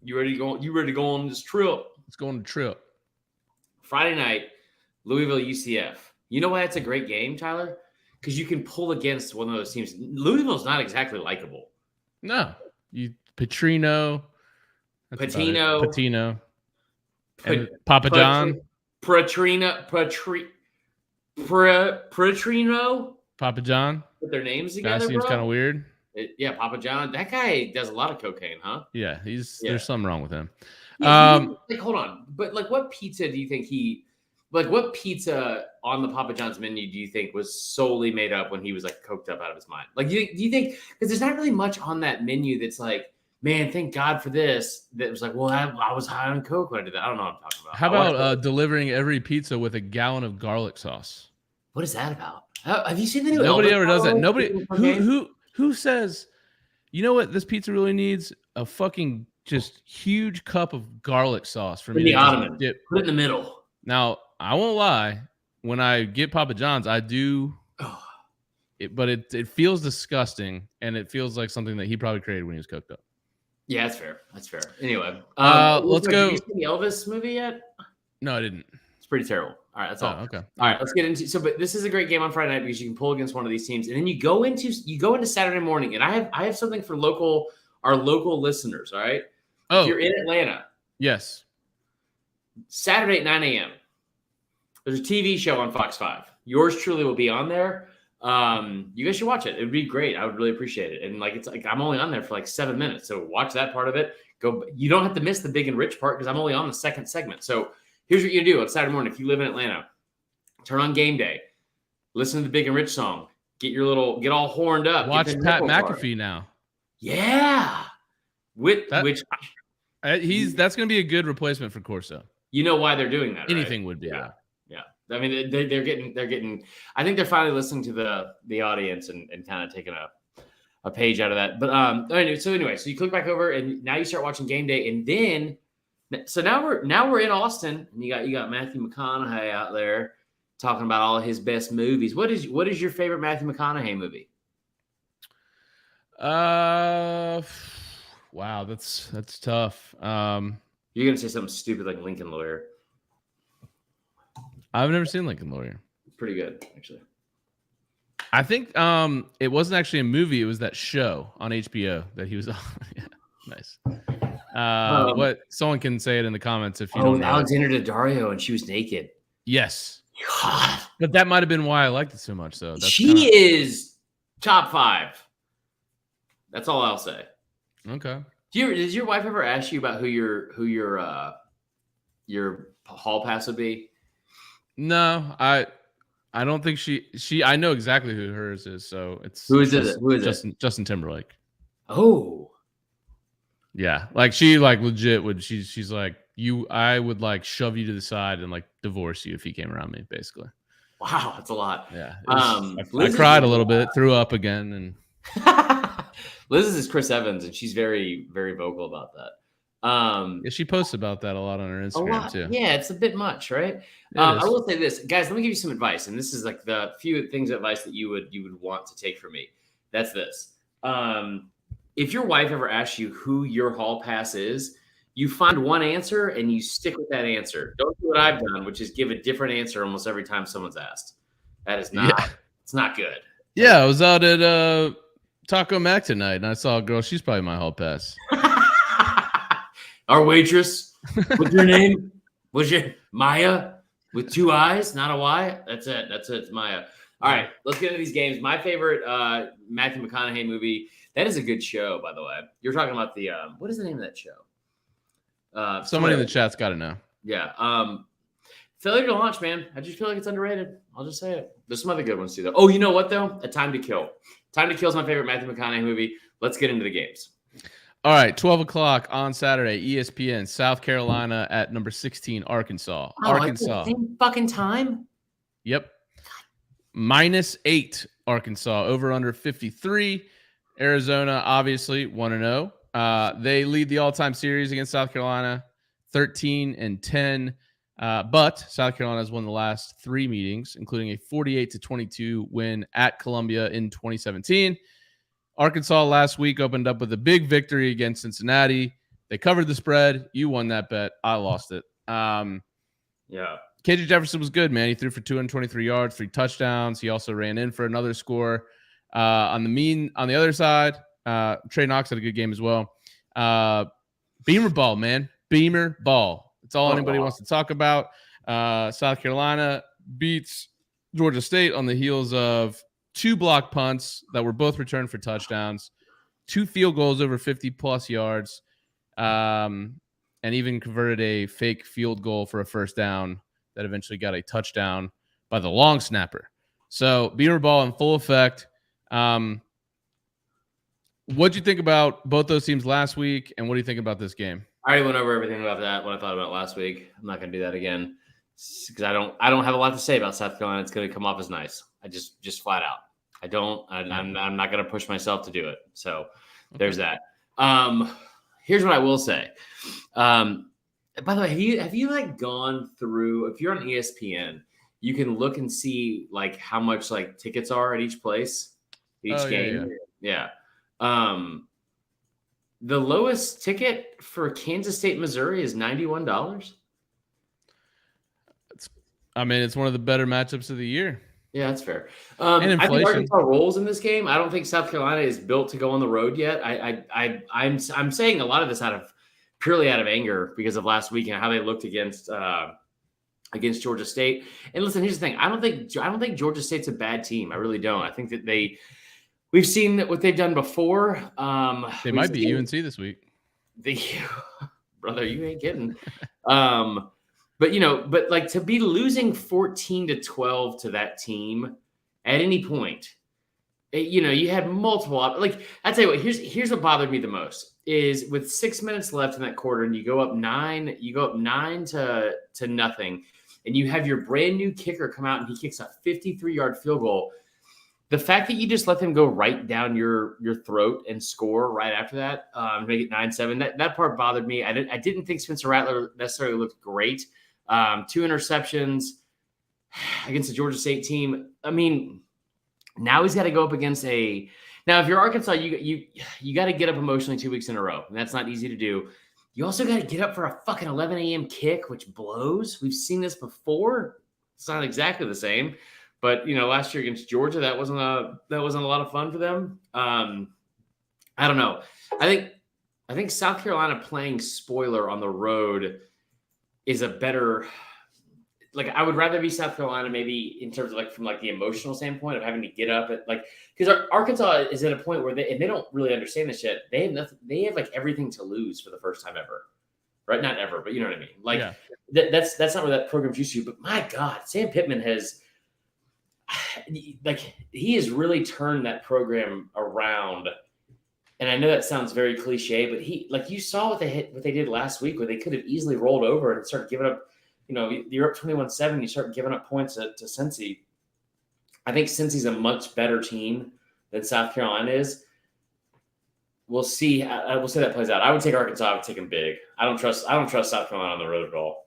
[SPEAKER 2] You ready to go? You ready to go on this trip?
[SPEAKER 1] Let's go on a trip.
[SPEAKER 2] Friday night, Louisville, UCF. You know why it's a great game, Tyler? Because you can pull against one of those teams. Louisville's not exactly likable.
[SPEAKER 1] No, Patino, and Papa John,
[SPEAKER 2] Petrino,
[SPEAKER 1] Papa John.
[SPEAKER 2] Put their names together.
[SPEAKER 1] That seems kind of weird.
[SPEAKER 2] Yeah, Papa John. That guy does a lot of cocaine, huh?
[SPEAKER 1] Yeah, there's something wrong with him.
[SPEAKER 2] Yeah, hold on, but like, what pizza do you think what pizza on the Papa John's menu do you think was solely made up when he was like coked up out of his mind? Like, do you think, because there's not really much on that menu that's like, man, thank God for this. That was like, well, I was high on coke when I did that. I don't know what I'm talking about.
[SPEAKER 1] How about delivering every pizza with a gallon of garlic sauce?
[SPEAKER 2] What is that about? Have you seen the new?
[SPEAKER 1] Nobody
[SPEAKER 2] Elvis
[SPEAKER 1] ever does that.
[SPEAKER 2] Elvis
[SPEAKER 1] Nobody who says, you know what this pizza really needs? A fucking just huge cup of garlic sauce for me
[SPEAKER 2] the
[SPEAKER 1] to
[SPEAKER 2] ottoman.
[SPEAKER 1] dip.
[SPEAKER 2] Put it in the middle.
[SPEAKER 1] Now, I won't lie. When I get Papa John's, I do, but it feels disgusting, and it feels like something that he probably created when he was cooked up.
[SPEAKER 2] Yeah, that's fair. That's fair. Anyway,
[SPEAKER 1] let's go.
[SPEAKER 2] Have you seen the Elvis movie yet?
[SPEAKER 1] No, I didn't.
[SPEAKER 2] It's pretty terrible. All right, that's all.
[SPEAKER 1] Okay.
[SPEAKER 2] All right, let's get into. So, but this is a great game on Friday night because you can pull against one of these teams, and then you go into Saturday morning, and I have something for our local listeners. All right.
[SPEAKER 1] Oh,
[SPEAKER 2] if you're in Atlanta.
[SPEAKER 1] Yes.
[SPEAKER 2] Saturday at 9 a.m. There's a TV show on Fox 5. Yours truly will be on there. You guys should watch it. It would be great. I would really appreciate it. And it's like I'm only on there for like 7 minutes. So watch that part of it. You don't have to miss the big and rich part because I'm only on the second segment. So here's what you do on Saturday morning. If you live in Atlanta, turn on Game Day, listen to the big and rich song, get all horned up.
[SPEAKER 1] Watch Pat McAfee now.
[SPEAKER 2] Yeah. That's
[SPEAKER 1] going to be a good replacement for Corso.
[SPEAKER 2] You know why they're doing that,
[SPEAKER 1] Anything
[SPEAKER 2] right?
[SPEAKER 1] would be.
[SPEAKER 2] Yeah. I mean, they're getting. I think they're finally listening to the audience and kind of taking a page out of that. But so you click back over and now you start watching Game Day, and then so now we're in Austin, and you got Matthew McConaughey out there talking about all of his best movies. What is your favorite Matthew McConaughey movie?
[SPEAKER 1] Wow, that's tough.
[SPEAKER 2] You're gonna say something stupid like Lincoln Lawyer.
[SPEAKER 1] I've never seen Lincoln Lawyer.
[SPEAKER 2] Pretty good, actually.
[SPEAKER 1] I think it wasn't actually a movie. It was that show on HBO that he was on. Yeah, nice. What someone can say it in the comments if you don't know.
[SPEAKER 2] Alexander Daddario, and she was naked.
[SPEAKER 1] Yes.
[SPEAKER 2] God.
[SPEAKER 1] But that might have been why I liked it so much. So
[SPEAKER 2] she is top 5. That's all I'll say.
[SPEAKER 1] Okay.
[SPEAKER 2] Did your wife ever ask you about who your hall pass would be?
[SPEAKER 1] No, I don't think she. I know exactly who hers is. So it's
[SPEAKER 2] who is it?
[SPEAKER 1] Justin Timberlake.
[SPEAKER 2] Oh.
[SPEAKER 1] Yeah, like she legit would. She's like you. I would shove you to the side and divorce you if he came around me. Basically.
[SPEAKER 2] Wow, that's a lot.
[SPEAKER 1] Yeah. I cried a little bit, threw up again, and
[SPEAKER 2] Liz is Chris Evans, and she's very, very vocal about that.
[SPEAKER 1] Yeah, she posts about that a lot on her Instagram too.
[SPEAKER 2] Yeah, it's a bit much, right? I will say this, guys. Let me give you some advice, and this is the few things of advice that you would want to take from me. That's this. If your wife ever asks you who your hall pass is, you find one answer and you stick with that answer. Don't do what I've done, which is give a different answer almost every time someone's asked. That is not. Yeah. It's not good.
[SPEAKER 1] Yeah, I was out at Taco Mac tonight, and I saw a girl. She's probably my hall pass.
[SPEAKER 2] Our waitress. What's your name? Was your Maya with 2 eyes, not a Y? That's it. It's Maya. All right, let's get into these games. My favorite Matthew McConaughey movie. That is a good show, by the way. You're talking about the what is the name of that show?
[SPEAKER 1] Somebody in the chat's got to know.
[SPEAKER 2] Yeah. Failure to Launch, man. I just feel like it's underrated. I'll just say it. There's some other good ones too, though. Oh, you know what though? A Time to Kill. Time to Kill is my favorite Matthew McConaughey movie. Let's get into the games.
[SPEAKER 1] All right, 12 o'clock on Saturday, ESPN, South Carolina at number 16, Arkansas. Arkansas.
[SPEAKER 2] Same fucking time?
[SPEAKER 1] Yep. -8, Arkansas. Over under 53. Arizona, obviously, 1-0. They lead the all-time series against South Carolina, 13-10. But South Carolina has won the last 3 meetings, including a 48-22 win at Columbia in 2017. Arkansas last week opened up with a big victory against Cincinnati. They covered the spread. You won that bet. I lost it.
[SPEAKER 2] Yeah.
[SPEAKER 1] KJ Jefferson was good, man. He threw for 223 yards, 3 touchdowns. He also ran in for another score. On the other side, Trey Knox had a good game as well. Beamer ball, man. Beamer ball. That's all anybody wants to talk about. South Carolina beats Georgia State on the heels of 2 block punts that were both returned for touchdowns, 2 field goals over 50-plus yards, and even converted a fake field goal for a first down that eventually got a touchdown by the long snapper. So Beamer ball in full effect. What'd you think about both those teams last week, and what do you think about this game?
[SPEAKER 2] I already went over everything about that, what I thought about last week. I'm not going to do that again because I don't have a lot to say about South Carolina. It's going to come off as nice. I just flat out. I'm not going to push myself to do it. So there's that. Here's what I will say. By the way, have you gone through, if you're on ESPN, you can look and see how much tickets are at each place, each game. Yeah. The lowest ticket for Kansas State, Missouri is $91.
[SPEAKER 1] It's one of the better matchups of the year.
[SPEAKER 2] Yeah, that's fair.
[SPEAKER 1] And inflation.
[SPEAKER 2] I think Arkansas rolls in this game. I don't think South Carolina is built to go on the road yet. I'm saying a lot of this purely out of anger because of last week and how they looked against Georgia State. And listen, here's the thing: I don't think Georgia State's a bad team. I really don't. I think that we've seen what they've done before.
[SPEAKER 1] They might be UNC this week.
[SPEAKER 2] Brother, you ain't kidding. But to be losing 14-12 to that team at any point, You had multiple like I tell you what. Here's what bothered me the most is with 6 minutes left in that quarter, and you go up 9 to nothing, and you have your brand new kicker come out and he kicks a 53-yard field goal. The fact that you just let them go right down your throat and score right after that, make it 9-7, that part bothered me. I didn't think Spencer Rattler necessarily looked great. 2 interceptions against the Georgia State team. I mean, now he's got to go up against now if you're Arkansas, you got to get up emotionally 2 weeks in a row, and that's not easy to do. You also got to get up for a fucking 11 a.m. kick, which blows. We've seen this before. It's not exactly the same. But last year against Georgia, that wasn't a lot of fun for them. I don't know. I think South Carolina playing spoiler on the road is a better. Like I would rather be South Carolina maybe in terms of from the emotional standpoint of having to get up at because Arkansas is at a point where they don't really understand this shit. They have nothing. They have everything to lose for the first time ever, right? Not ever, but you know what I mean. That's not where that program's used to. But my God, Sam Pittman has. He has really turned that program around, and I know that sounds very cliche, but you saw what they did last week, where they could have easily rolled over and started giving up. You're up 21-7, you start giving up points to Cincy. I think Cincy's a much better team than South Carolina is. We'll see. We'll see how that plays out. I would take Arkansas. I would take them big. I don't trust South Carolina on the road at all.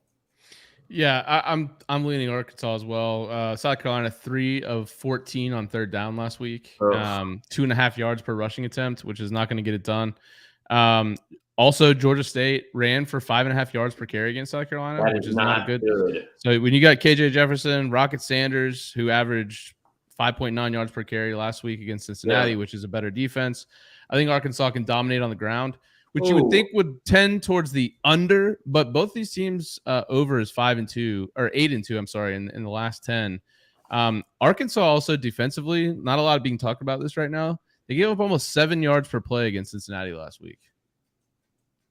[SPEAKER 1] Yeah, I'm leaning Arkansas as well. South Carolina 3 of 14 on third down last week. 2.5 yards per rushing attempt, which is not going to get it done. Also, Georgia State ran for 5.5 yards per carry against South Carolina, which is not good. So when you got KJ Jefferson, Rocket Sanders, who averaged 5.9 yards per carry last week against Cincinnati, which is a better defense, I think Arkansas can dominate on the ground, which you would think would tend towards the under, but both these teams over is 5-2 or 8-2. I'm sorry, in the last 10. Arkansas also defensively, not a lot being talked about this right now. They gave up almost 7 yards per play against Cincinnati last week.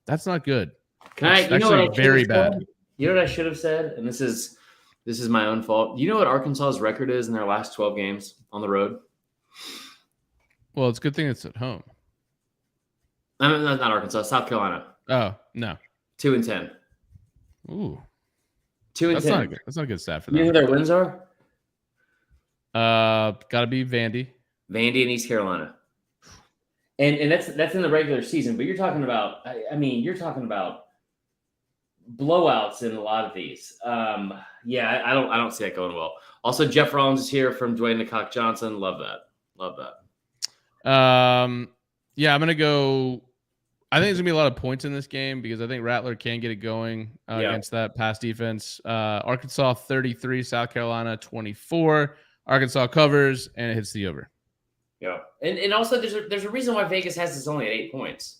[SPEAKER 1] That's not good. Very bad.
[SPEAKER 2] You know what I should have said, and this is my own fault. You know what Arkansas's record is in their last 12 games on the road?
[SPEAKER 1] Well, it's a good thing it's at home.
[SPEAKER 2] I mean, not Arkansas, South Carolina.
[SPEAKER 1] Oh, no.
[SPEAKER 2] 2-10.
[SPEAKER 1] Ooh.
[SPEAKER 2] 2-10.
[SPEAKER 1] That's not a good stat for them.
[SPEAKER 2] You know who their wins are?
[SPEAKER 1] Got to be Vandy.
[SPEAKER 2] Vandy and East Carolina. And that's in the regular season, but you're talking about you're talking about blowouts in a lot of these. I don't see that going well. Also, Jeff Rollins is here from Dwayne the Cock Johnson. Love that.
[SPEAKER 1] I'm gonna go. I think there's gonna be a lot of points in this game because I think Rattler can get it going against that pass defense. Arkansas 33, South Carolina 24. Arkansas covers and it hits the over.
[SPEAKER 2] Yeah, and also there's a reason why Vegas has this only at 8 points.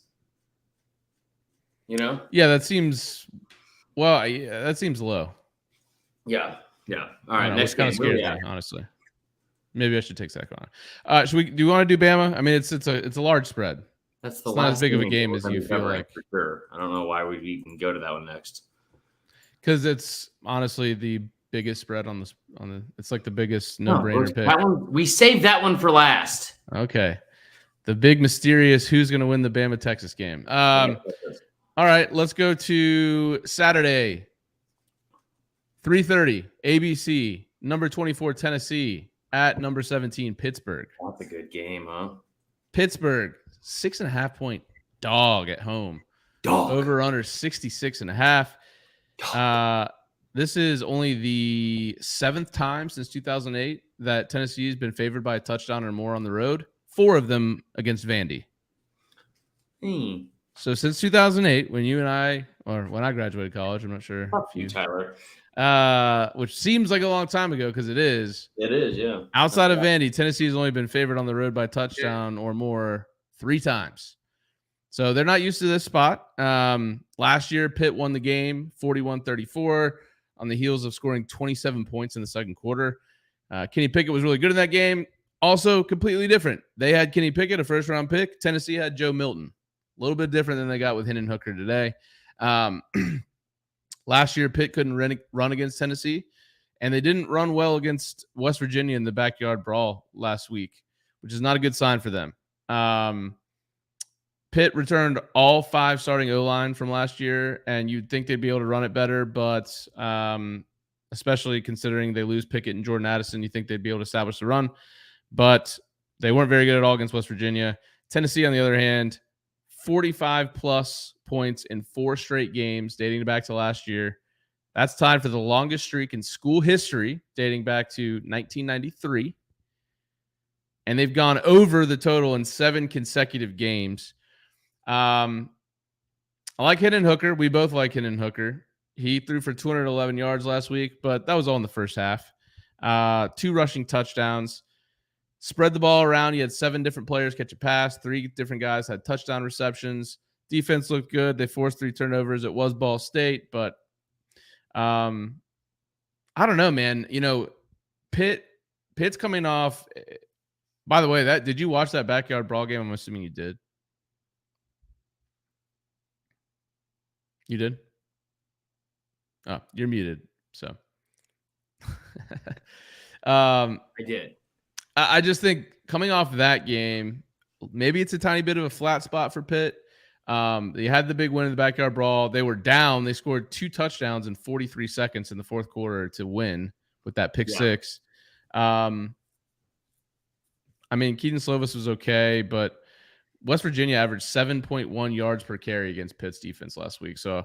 [SPEAKER 1] Yeah, that seems low.
[SPEAKER 2] Yeah. All right,
[SPEAKER 1] next kind of scared me, honestly. Maybe I should take South Carolina. Do you want to do Bama? I mean, it's a large spread.
[SPEAKER 2] It's
[SPEAKER 1] not as big of a game as you feel like.
[SPEAKER 2] For sure. I don't know why we even go to that one next.
[SPEAKER 1] Because it's honestly the biggest spread on the. It's like the biggest no-brainer pick.
[SPEAKER 2] That one, we saved that one for last.
[SPEAKER 1] Okay, the big mysterious who's going to win the Bama Texas game. All right, let's go to Saturday. 3:30 ABC. Number 24 Tennessee at number 17 Pittsburgh.
[SPEAKER 2] That's a good game, huh?
[SPEAKER 1] Pittsburgh 6.5 point dog at home. Over under 66.5. This is only the 7th time since 2008 that Tennessee has been favored by a touchdown or more on the road. 4 of them against Vandy. So since 2008, when you and I, or when I graduated college, I'm not sure
[SPEAKER 2] if you, Tyler,
[SPEAKER 1] which seems like a long time ago because it is.
[SPEAKER 2] It is, yeah.
[SPEAKER 1] Outside of Vandy, Tennessee has only been favored on the road by a touchdown or more 3 times. So they're not used to this spot. Last year, Pitt won the game 41-34 on the heels of scoring 27 points in the second quarter. Kenny Pickett was really good in that game. Also completely different. They had Kenny Pickett, a first-round pick. Tennessee had Joe Milton. A little bit different than they got with Hendon Hooker today. Last year, Pitt couldn't run against Tennessee, and they didn't run well against West Virginia in the backyard brawl last week. which is not a good sign for them. Pitt returned all 5 starting O-line from last year, and you'd think they'd be able to run it better, but especially considering they lose Pickett and Jordan Addison, you think they'd be able to establish the run. But they weren't very good at all against West Virginia. Tennessee, on the other hand, 45-plus points in 4 straight games dating back to last year. That's tied for the longest streak in school history, dating back to 1993. And they've gone over the total in 7 consecutive games. I like Hendon Hooker. We both like Hendon Hooker. He threw for 211 yards last week, but that was all in the first half. 2 rushing touchdowns. Spread the ball around. He had 7 different players catch a pass. 3 different guys had touchdown receptions. Defense looked good. They forced 3 turnovers. It was Ball State, but I don't know, man. You know, Pitt's coming off. By the way, did you watch that backyard brawl game? I'm assuming you did. You did? Oh, you're muted. So
[SPEAKER 2] I did.
[SPEAKER 1] I just think coming off that game, maybe it's a tiny bit of a flat spot for Pitt. They had the big win in the backyard brawl. They were down. They scored 2 touchdowns in 43 seconds in the fourth quarter to win with that pick 6. I mean, Keaton Slovis was okay, but West Virginia averaged 7.1 yards per carry against Pitt's defense last week. So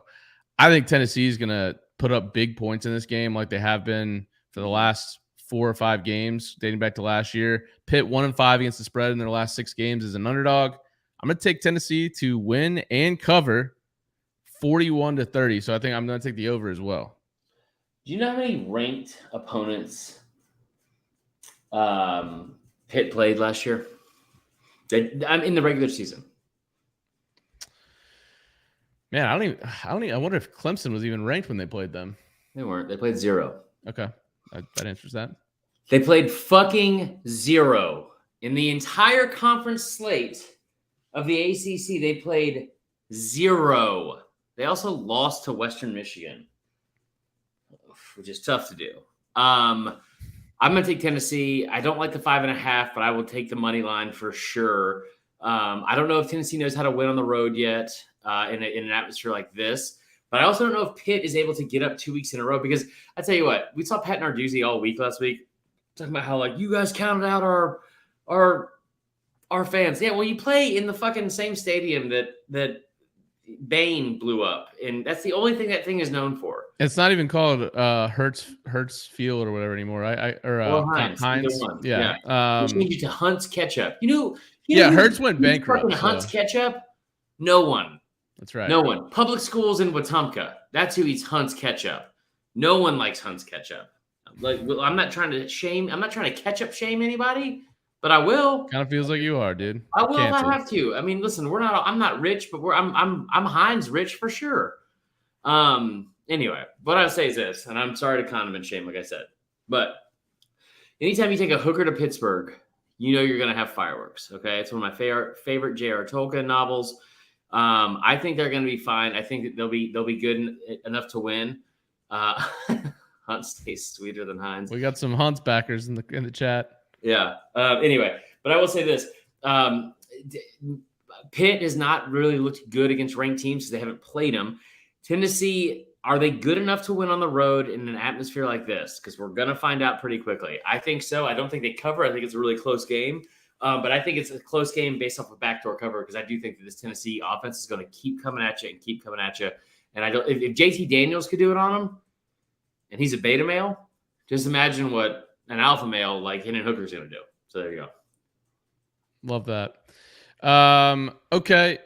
[SPEAKER 1] I think Tennessee is going to put up big points in this game like they have been for the last 4 or 5 games dating back to last year. Pitt 1-5 against the spread in their last 6 games as an underdog. I'm going to take Tennessee to win and cover 41-30. So I think I'm going to take the over as well.
[SPEAKER 2] Do you know how many ranked opponents Pitt played last year? I'm in the regular season.
[SPEAKER 1] Man, I wonder if Clemson was even ranked when they played them.
[SPEAKER 2] They weren't. They played 0.
[SPEAKER 1] Okay. That answers that.
[SPEAKER 2] They played fucking 0. In the entire conference slate of the ACC, they played 0. They also lost to Western Michigan, which is tough to do. I'm going to take Tennessee. I don't like the 5.5, but I will take the money line for sure. I don't know if Tennessee knows how to win on the road yet in an atmosphere like this. But I also don't know if Pitt is able to get up 2 weeks in a row because I tell you what, we saw Pat Narduzzi all week last week talking about how like you guys counted out our fans. Yeah, well, you play in the fucking same stadium that Bain blew up, and that's the only thing that thing is known for.
[SPEAKER 1] It's not even called Hertz Field or whatever anymore. Heinz. Yeah.
[SPEAKER 2] Which means to Hunt's Ketchup.
[SPEAKER 1] Hertz went bankrupt.
[SPEAKER 2] Fucking Hunt's Ketchup. No one.
[SPEAKER 1] That's right.
[SPEAKER 2] No one. Public schools in Wetumpka. That's who eats Hunt's Ketchup. No one likes Hunt's Ketchup. Like, I'm not trying to ketchup shame anybody, but I will.
[SPEAKER 1] Kind of feels like you are, dude.
[SPEAKER 2] I will if I have to. I mean, listen, I'm not rich, but I'm Heinz rich for sure. Anyway, what I would say is this, and I'm sorry to condiment shame, like I said, but anytime you take a hooker to Pittsburgh, you know you're going to have fireworks. Okay, it's one of my favorite J.R. Tolkien novels. I think they're going to be fine. I think that they'll be good enough to win. Hunt stays sweeter than Heinz.
[SPEAKER 1] We got some Hunt's backers in the chat.
[SPEAKER 2] Yeah. Anyway, but I will say this: Pitt has not really looked good against ranked teams because they haven't played them. Tennessee, are they good enough to win on the road in an atmosphere like this? Because we're going to find out pretty quickly. I think so. I don't think they cover. I think it's a really close game. But I think it's a close game based off a backdoor cover because I do think that this Tennessee offense is going to keep coming at you and keep coming at you. And if JT Daniels could do it on him, and he's a beta male, just imagine what an alpha male like Hendon Hooker is going to do. So there you go.
[SPEAKER 1] Love that. Okay,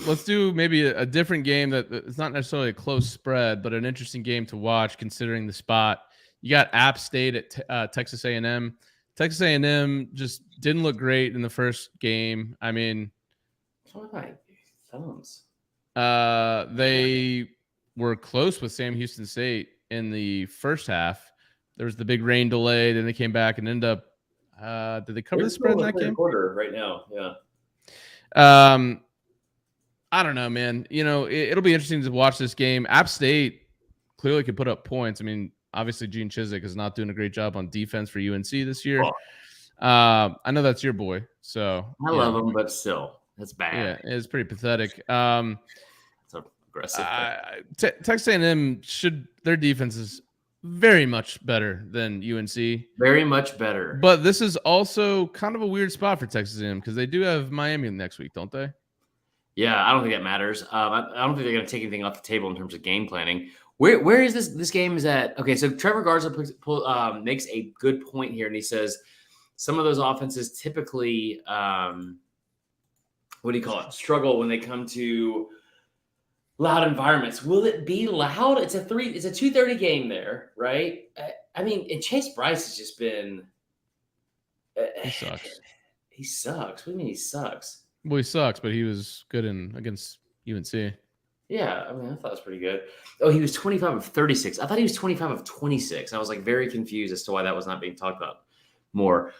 [SPEAKER 1] let's do maybe a different game that it's not necessarily a close spread, but an interesting game to watch considering the spot. You got App State at Texas A&M. Texas A&M just didn't look great in the first game. I mean, they were close with Sam Houston State in the first half. There was the big rain delay. Then they came back and ended up. Did they cover the spread in that game?
[SPEAKER 2] Quarter right now, yeah.
[SPEAKER 1] I don't know, man. It'll be interesting to watch this game. App State clearly could put up points. I mean, obviously Gene Chizik is not doing a great job on defense for UNC this year. I know that's your boy, so
[SPEAKER 2] I love him, but still, that's bad.
[SPEAKER 1] Yeah, it's pretty pathetic.
[SPEAKER 2] It's aggressive.
[SPEAKER 1] Texas A&M their defense is very much better than UNC.
[SPEAKER 2] Very much better.
[SPEAKER 1] But this is also kind of a weird spot for Texas A&M because they do have Miami next week, don't they?
[SPEAKER 2] Yeah, I don't think that matters. I don't think they're going to take anything off the table in terms of game planning. Where is this game is at? Okay, so Trevor Garza makes a good point here, and he says some of those offenses typically, struggle when they come to loud environments. Will it be loud? It's a 2:30 game there, right? I mean, and Chase Bryce has just been.
[SPEAKER 1] He sucks.
[SPEAKER 2] He sucks. What do you mean he sucks?
[SPEAKER 1] Well, he sucks, but he was good against UNC.
[SPEAKER 2] Yeah, I mean, I thought it was pretty good. Oh, he was 25 of 36. I thought he was 25 of 26. I was like very confused as to why that was not being talked about more.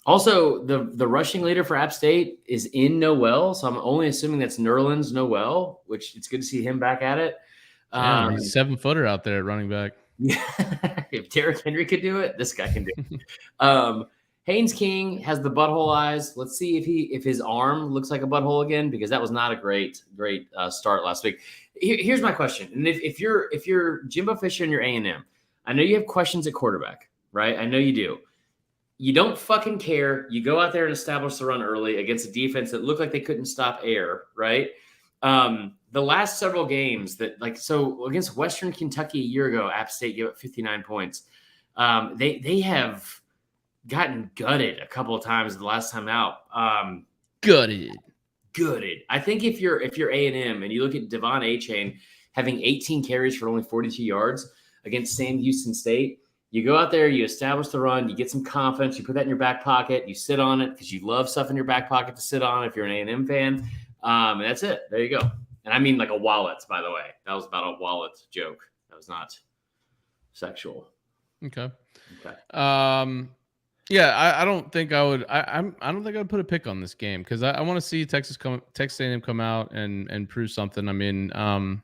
[SPEAKER 2] Also, the rushing leader for App State is in Noel, so I'm only assuming that's Nerlens Noel, which it's good to see him back at it.
[SPEAKER 1] He's 7-footer out there at running back.
[SPEAKER 2] Yeah, if Derrick Henry could do it, this guy can do it. Haynes King has the butthole eyes. Let's see if his arm looks like a butthole again, because that was not a great start last week. Here's my question, and if you're Jimbo Fisher and you're A&M, I know you have questions at quarterback, right? I know you do. You don't fucking care. You go out there and establish the run early against a defense that looked like they couldn't stop air, right? The last several games so against Western Kentucky a year ago, App State gave up 59 points. They have gotten gutted a couple of times the last time out.
[SPEAKER 1] Gutted.
[SPEAKER 2] I think if you're A&M and you look at Devon Achane having 18 carries for only 42 yards against Sam Houston State, you go out there, you establish the run, you get some confidence, you put that in your back pocket, you sit on it because you love stuff in your back pocket to sit on if you're an A&M fan. And that's it. There you go. And I mean like a wallet, by the way. That was about a wallet joke. That was not sexual.
[SPEAKER 1] Okay. Yeah, I don't think I would. I don't think I would put a pick on this game because I want to see Texas A&M come out and prove something. I mean, I'm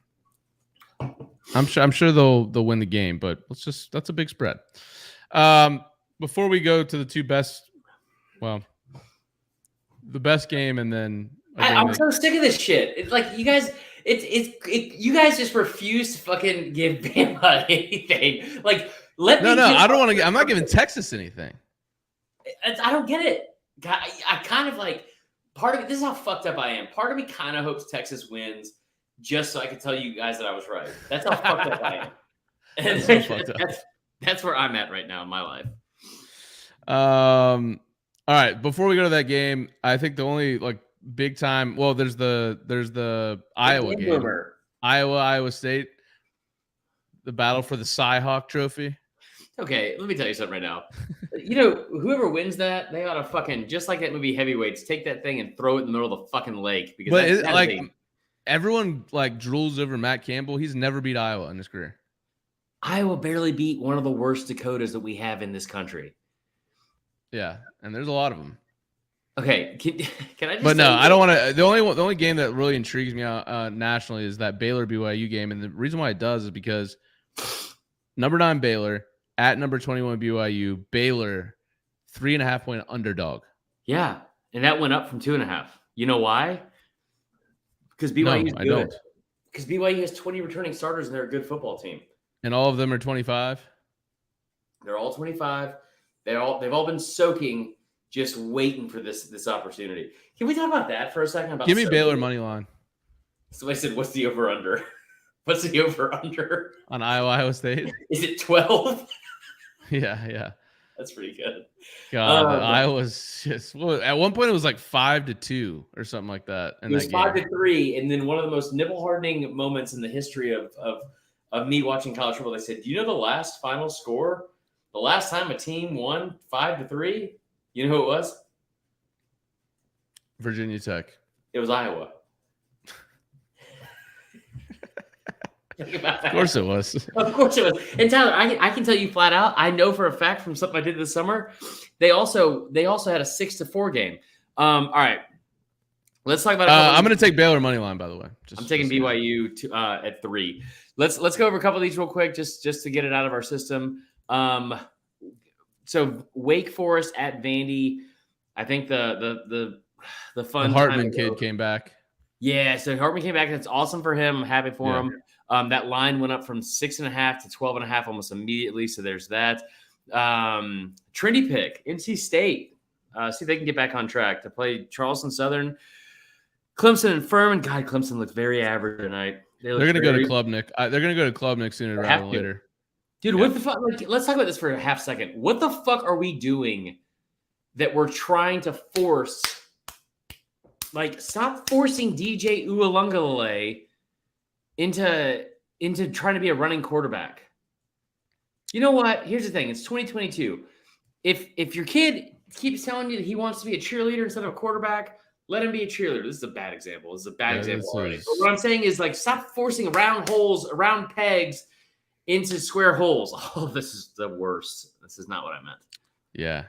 [SPEAKER 1] sure they'll win the game, but that's a big spread. Before we go to the two best, the best game and then
[SPEAKER 2] I'm so sick of this shit. It's like you guys. You guys just refuse to fucking give Bama anything. Like
[SPEAKER 1] I don't want to. I'm not giving Texas anything.
[SPEAKER 2] I don't get it. I kind of like part of it. This is how fucked up I am. Part of me kind of hopes Texas wins just so I can tell you guys that I was right. That's how fucked up I am. And that's where I'm at right now in my life.
[SPEAKER 1] All right. Before we go to that game, I think the only big time. Well, there's the Iowa game.
[SPEAKER 2] Boomer.
[SPEAKER 1] Iowa State. The battle for the Cy-Hawk Trophy.
[SPEAKER 2] Okay, let me tell you something right now. You know, whoever wins that, they ought to fucking, just like that movie Heavyweights, take that thing and throw it in the middle of the fucking lake. Because
[SPEAKER 1] everyone drools over Matt Campbell. He's never beat Iowa in his career.
[SPEAKER 2] Iowa barely beat one of the worst Dakotas that we have in this country.
[SPEAKER 1] Yeah, and there's a lot of them.
[SPEAKER 2] Okay, can I just?
[SPEAKER 1] But no, I don't want to. The only game that really intrigues me nationally is that Baylor BYU game, and the reason why it does is because number 9 Baylor at number 21 BYU. Baylor 3.5-point underdog.
[SPEAKER 2] Yeah, and that went up from 2.5. You know why? Because BYU is good. Because BYU has 20 returning starters and they're a good football team.
[SPEAKER 1] And all of them are 25.
[SPEAKER 2] They're all 25. They've all been soaking, just waiting for this opportunity. Can we talk about that for a second?
[SPEAKER 1] Give me Baylor money line.
[SPEAKER 2] Somebody said, "What's the over under?" What's the over under
[SPEAKER 1] on Iowa State?
[SPEAKER 2] Is it 12?
[SPEAKER 1] Yeah.
[SPEAKER 2] That's pretty good.
[SPEAKER 1] God, Iowa's just at one point it was 5-2 or something like that.
[SPEAKER 2] It was 5-3, and then one of the most nipple hardening moments in the history of me watching college football. They said, "Do you know the last final score? The last time a team won 5-3? You know who it was?
[SPEAKER 1] Virginia Tech.
[SPEAKER 2] It was Iowa."
[SPEAKER 1] Of course it was.
[SPEAKER 2] Of course it was. And Tyler, I can tell you flat out, I know for a fact from something I did this summer, they also had a 6-4 game. All right. Let's talk about
[SPEAKER 1] I'm going to take Baylor money line, by the way.
[SPEAKER 2] I'm taking BYU at 3. Let's go over a couple of these real quick just to get it out of our system. So Wake Forest at Vandy. I think the fun
[SPEAKER 1] The Hartman
[SPEAKER 2] time
[SPEAKER 1] kid came back.
[SPEAKER 2] Yeah, so Hartman came back. That's awesome for him. I'm happy for
[SPEAKER 1] Yeah.
[SPEAKER 2] him. That line went up from 6.5 to 12.5 almost immediately. So there's that. Trendy pick, NC State. See if they can get back on track to play Charleston Southern. Clemson and Furman. God, Clemson looked very average tonight.
[SPEAKER 1] They're going to go to Klubnik. They're going to go to Klubnik sooner rather than later.
[SPEAKER 2] Dude, what the fuck? Like, let's talk about this for a half second. What the fuck are we doing that we're trying to force? Like, stop forcing DJ Uiagalelei into trying to be a running quarterback. You know what? Here's the thing. It's 2022. If your kid keeps telling you that he wants to be a cheerleader instead of a quarterback, let him be a cheerleader. This is a bad example. This is a bad example already. But what I'm saying is, like, stop forcing round holes, around pegs into square holes. Oh, this is the worst. This is not what I meant.
[SPEAKER 1] Yeah.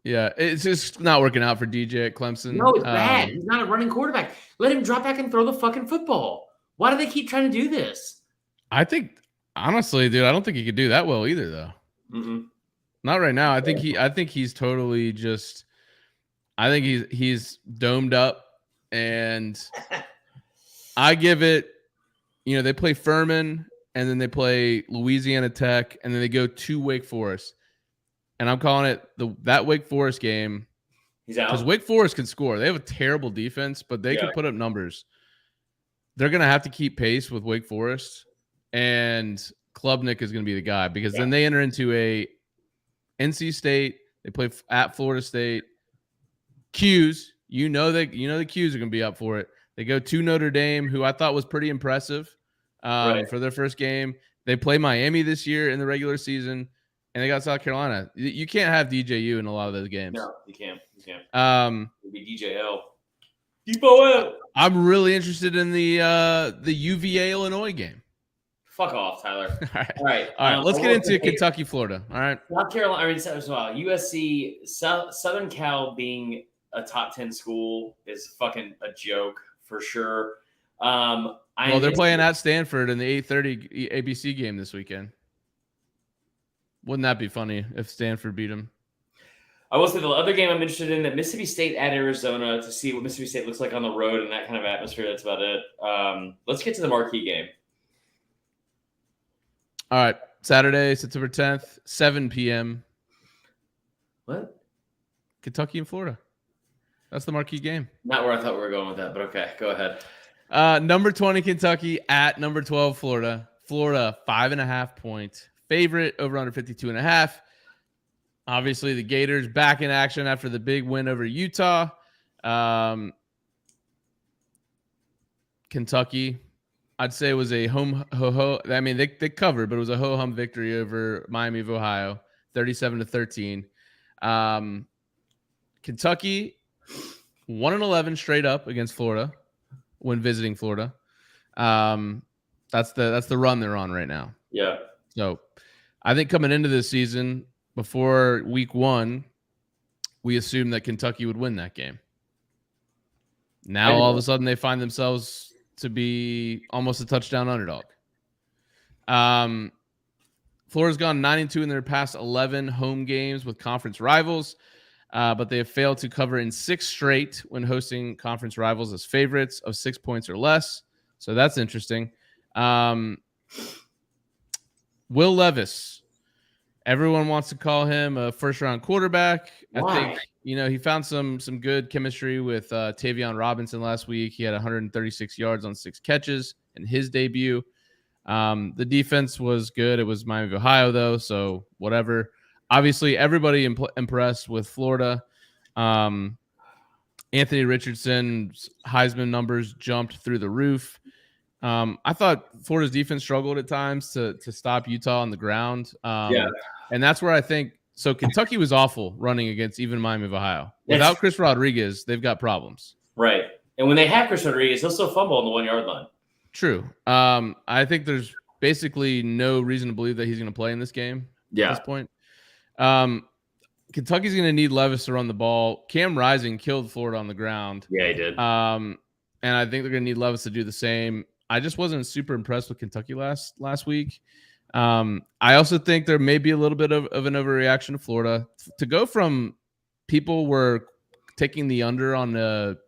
[SPEAKER 1] Yeah, it's just not working out for DJ at Clemson.
[SPEAKER 2] No, it's bad. He's not a running quarterback. Let him drop back and throw the fucking football. Why do they keep trying to do this?
[SPEAKER 1] I think, honestly, dude, I don't think he could do that well either, though. Not right now. I think he's totally just. I think he's domed up, and I give it. You know, they play Furman, and then they play Louisiana Tech, and then they go to Wake Forest. And I'm calling it that Wake Forest game.
[SPEAKER 2] He's out.
[SPEAKER 1] Because Wake Forest can score. They have a terrible defense, but they can put up numbers. They're going to have to keep pace with Wake Forest. And Klubnik is going to be the guy. Because then they enter into a NC State. They play at Florida State. Qs. You know the Qs are going to be up for it. They go to Notre Dame, who I thought was pretty impressive for their first game. They play Miami this year in the regular season. And they got South Carolina. You can't have DJU in a lot of those games.
[SPEAKER 2] No, you can't. It'd be DJL.
[SPEAKER 1] Debo. I'm really interested in the UVA Illinois game.
[SPEAKER 2] Fuck off, Tyler.
[SPEAKER 1] All right. Let's get into Kentucky, Florida. All right.
[SPEAKER 2] South Carolina. I mean, USC, Southern Cal being a top 10 school is fucking a joke for sure.
[SPEAKER 1] They're playing at Stanford in the 8:30 ABC game this weekend. Wouldn't that be funny if Stanford beat them?
[SPEAKER 2] I will say the other game I'm interested in, that Mississippi State at Arizona, to see what Mississippi State looks like on the road and that kind of atmosphere. That's about it. Let's get to the marquee game.
[SPEAKER 1] All right. Saturday, September 10th, 7 p.m.
[SPEAKER 2] What?
[SPEAKER 1] Kentucky and Florida. That's the marquee game.
[SPEAKER 2] Not where I thought we were going with that, but okay. Go ahead.
[SPEAKER 1] Number 20, Kentucky at number 12, Florida. Florida, 5.5 point favorite, over under 52.5. Obviously, the Gators back in action after the big win over Utah. Kentucky, I'd say, was a home ho-ho. I mean, they covered, but it was a ho-hum victory over Miami of Ohio, 37-13. Kentucky 1-11 straight up against Florida when visiting Florida. That's the run they're on right now.
[SPEAKER 2] Yeah.
[SPEAKER 1] So I think coming into this season, before week 1, we assumed that Kentucky would win that game. Now, all of a sudden, they find themselves to be almost a touchdown underdog. Florida's gone 9-2 in their past 11 home games with conference rivals, but they have failed to cover in 6 straight when hosting conference rivals as favorites of 6 points or less. So that's interesting. Will Levis. Everyone wants to call him a first-round quarterback.
[SPEAKER 2] Why?
[SPEAKER 1] I think, he found some good chemistry with Tavion Robinson last week. He had 136 yards on 6 catches in his debut. The defense was good. It was Miami of Ohio, though, so whatever. Obviously, everybody impressed with Florida. Anthony Richardson's Heisman numbers jumped through the roof. I thought Florida's defense struggled at times to stop Utah on the ground. And that's where I think – so Kentucky was awful running against even Miami of Ohio. Without Chris Rodriguez, they've got problems.
[SPEAKER 2] Right. And when they have Chris Rodriguez, he'll still fumble on the 1-yard line.
[SPEAKER 1] True. I think there's basically no reason to believe that he's going to play in this game at this point. Kentucky's going to need Levis to run the ball. Cam Rising killed Florida on the ground.
[SPEAKER 2] Yeah, he did.
[SPEAKER 1] And I think they're going to need Levis to do the same. I just wasn't super impressed with Kentucky last week. I also think there may be a little bit of an overreaction to Florida. To go from people were taking the under on the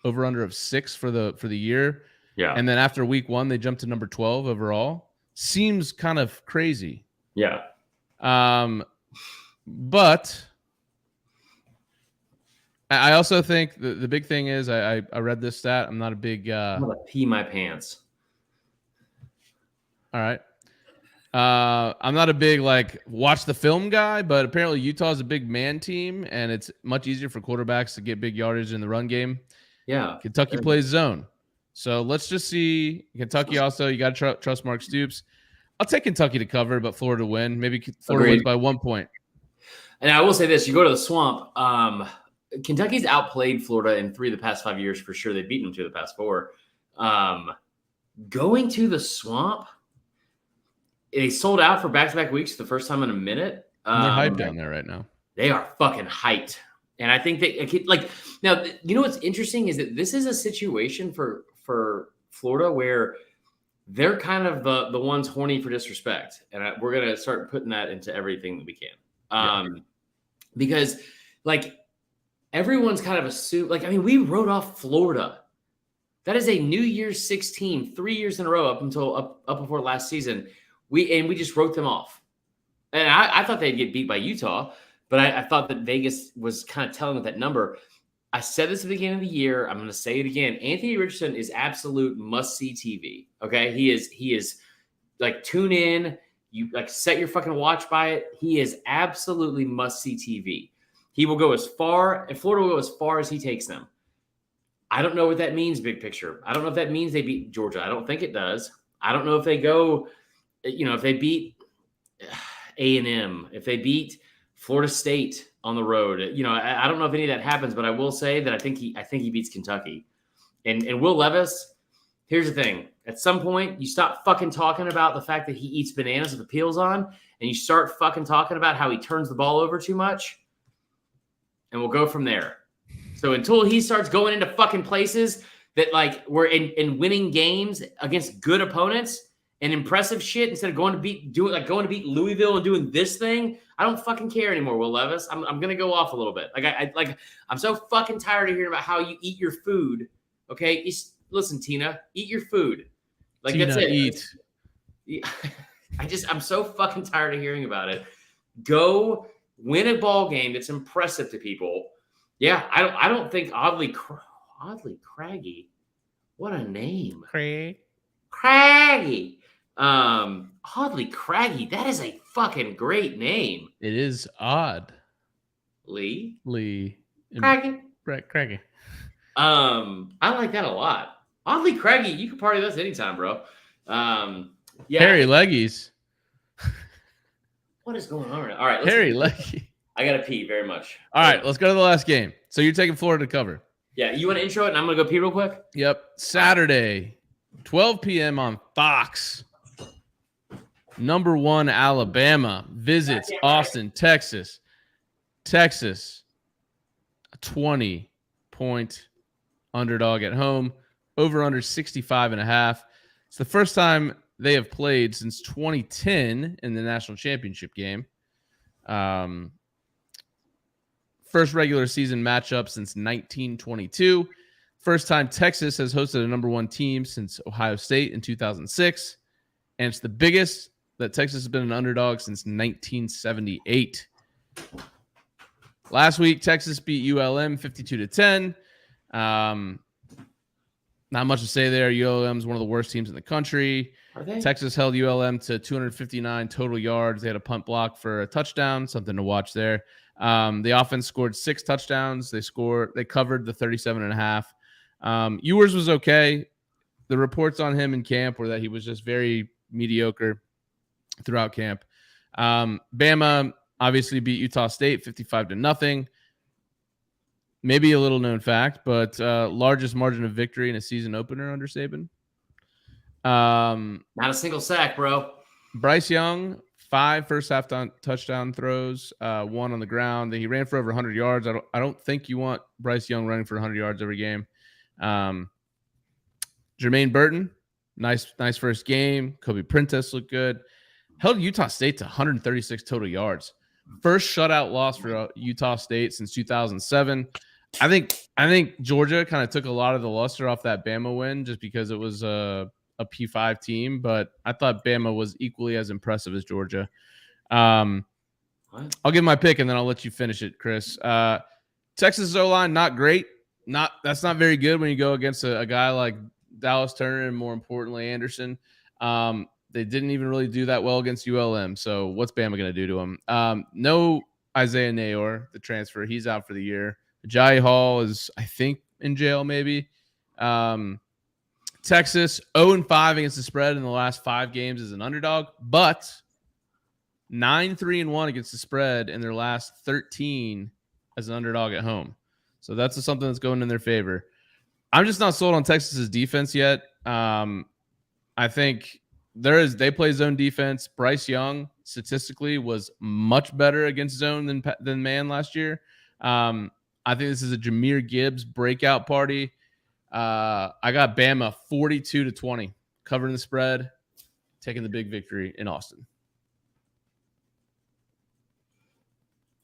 [SPEAKER 1] over-under of 6 for the year,
[SPEAKER 2] Yeah.
[SPEAKER 1] and then after week 1 they jumped to number 12 overall, seems kind of crazy.
[SPEAKER 2] Yeah.
[SPEAKER 1] But I also think the big thing is I read this stat. I'm not a big
[SPEAKER 2] I'm gonna pee my pants.
[SPEAKER 1] all right. I'm not a big watch the film guy, but apparently Utah is a big man team, and it's much easier for quarterbacks to get big yardage in the run game.
[SPEAKER 2] Yeah.
[SPEAKER 1] Kentucky plays zone. So let's just see. Kentucky also, you got to trust Mark Stoops. I'll take Kentucky to cover, but Florida to win. Maybe Florida wins by 1 point.
[SPEAKER 2] And I will say this. You go to the Swamp. Kentucky's outplayed Florida in 3 of the past 5 years for sure. They've beaten them 2 of the past 4. Going to the Swamp, they sold out for back-to-back weeks the first time in a minute.
[SPEAKER 1] They're hyped down there right now.
[SPEAKER 2] They are fucking hyped. And I think that, now, you know what's interesting is that this is a situation for Florida where they're kind of the ones horny for disrespect. And we're going to start putting that into everything that we can. Because, everyone's kind of assumed, we wrote off Florida. That is a New Year's 6 team 3 years in a row up before last season. We just wrote them off. And I thought they'd get beat by Utah. But I thought that Vegas was kind of telling with that number. I said this at the beginning of the year. I'm going to say it again. Anthony Richardson is absolute must-see TV. Okay, he is tune in. You set your fucking watch by it. He is absolutely must-see TV. He will go as far, and Florida will go as far as he takes them. I don't know what that means, big picture. I don't know if that means they beat Georgia. I don't think it does. I don't know if they go, if they beat A&M, if they beat Florida State on the road. I don't know if any of that happens, but I will say that I think he beats Kentucky. And Will Levis, here's the thing. At some point, you stop fucking talking about the fact that he eats bananas with the peels on, and you start fucking talking about how he turns the ball over too much, and we'll go from there. So until he starts going into fucking places that we're in winning games against good opponents and impressive shit instead of going to beat Louisville and doing this thing, I don't fucking care anymore, Will Levis. I'm gonna go off a little bit. I'm so fucking tired of hearing about how you eat your food. Okay, listen, Tina, eat your food.
[SPEAKER 1] Tina,
[SPEAKER 2] that's it.
[SPEAKER 1] Eat.
[SPEAKER 2] I'm so fucking tired of hearing about it. Go win a ball game that's impressive to people. Yeah, I don't think oddly craggy. What a name, Craggy. Oddly Craggy. That is a fucking great name.
[SPEAKER 1] It is odd.
[SPEAKER 2] Lee.
[SPEAKER 1] Craggy.
[SPEAKER 2] I like that a lot. Oddly Craggy. You can party with us anytime, bro. Yeah.
[SPEAKER 1] Harry Leggies.
[SPEAKER 2] What is going on right now? All right.
[SPEAKER 1] Harry Leggy.
[SPEAKER 2] I gotta pee very much.
[SPEAKER 1] All right, let's go to the last game. So you're taking Florida to cover.
[SPEAKER 2] Yeah, you want to intro it, and I'm gonna go pee real quick.
[SPEAKER 1] Yep. Saturday, 12 p.m. on Fox. Number 1 Alabama visits Austin, Texas. Texas, a 20-point underdog at home. Over under 65.5. It's the first time they have played since 2010 in the national championship game. First regular season matchup since 1922. First time Texas has hosted a number 1 team since Ohio State in 2006. And it's the biggest that Texas has been an underdog since 1978. Last week, Texas beat ULM 52-10. Not much to say there. ULM is one of the worst teams in the country.
[SPEAKER 2] Are they?
[SPEAKER 1] Texas held ULM to 259 total yards. They had a punt block for a touchdown. Something to watch there. The offense scored 6 touchdowns. They covered the 37.5. Ewers was okay. The reports on him in camp were that he was just very mediocre throughout camp. Bama obviously beat Utah State 55-0. Maybe a little known fact, but largest margin of victory in a season opener under Saban.
[SPEAKER 2] Not a single sack, bro.
[SPEAKER 1] Bryce Young, 5 first half touchdown throws, 1 on the ground. He ran for over 100 yards. I don't think you want Bryce Young running for 100 yards every game. Jermaine Burton, nice first game. Kobe Prentice looked good. held Utah State to 136 total yards. First shutout loss for Utah State since 2007. I think Georgia kind of took a lot of the luster off that Bama win just because it was a P5 team, but I thought Bama was equally as impressive as Georgia. I'll give my pick and then I'll let you finish it, Chris. Texas O-line, not great. That's not very good when you go against a guy like Dallas Turner and more importantly Anderson. They didn't even really do that well against ULM. So what's Bama going to do to him? No Isaiah Nayor, the transfer. He's out for the year. Jai Hall is, I think, in jail maybe. Texas 0-5 against the spread in the last 5 games as an underdog, but 9-3-1 against the spread in their last 13 as an underdog at home. So that's something that's going in their favor. I'm just not sold on Texas's defense yet. I think they play zone defense. Bryce Young statistically was much better against zone than man last year. I think this is a Jahmyr Gibbs breakout party. I got Bama 42-20, covering the spread, taking the big victory in Austin.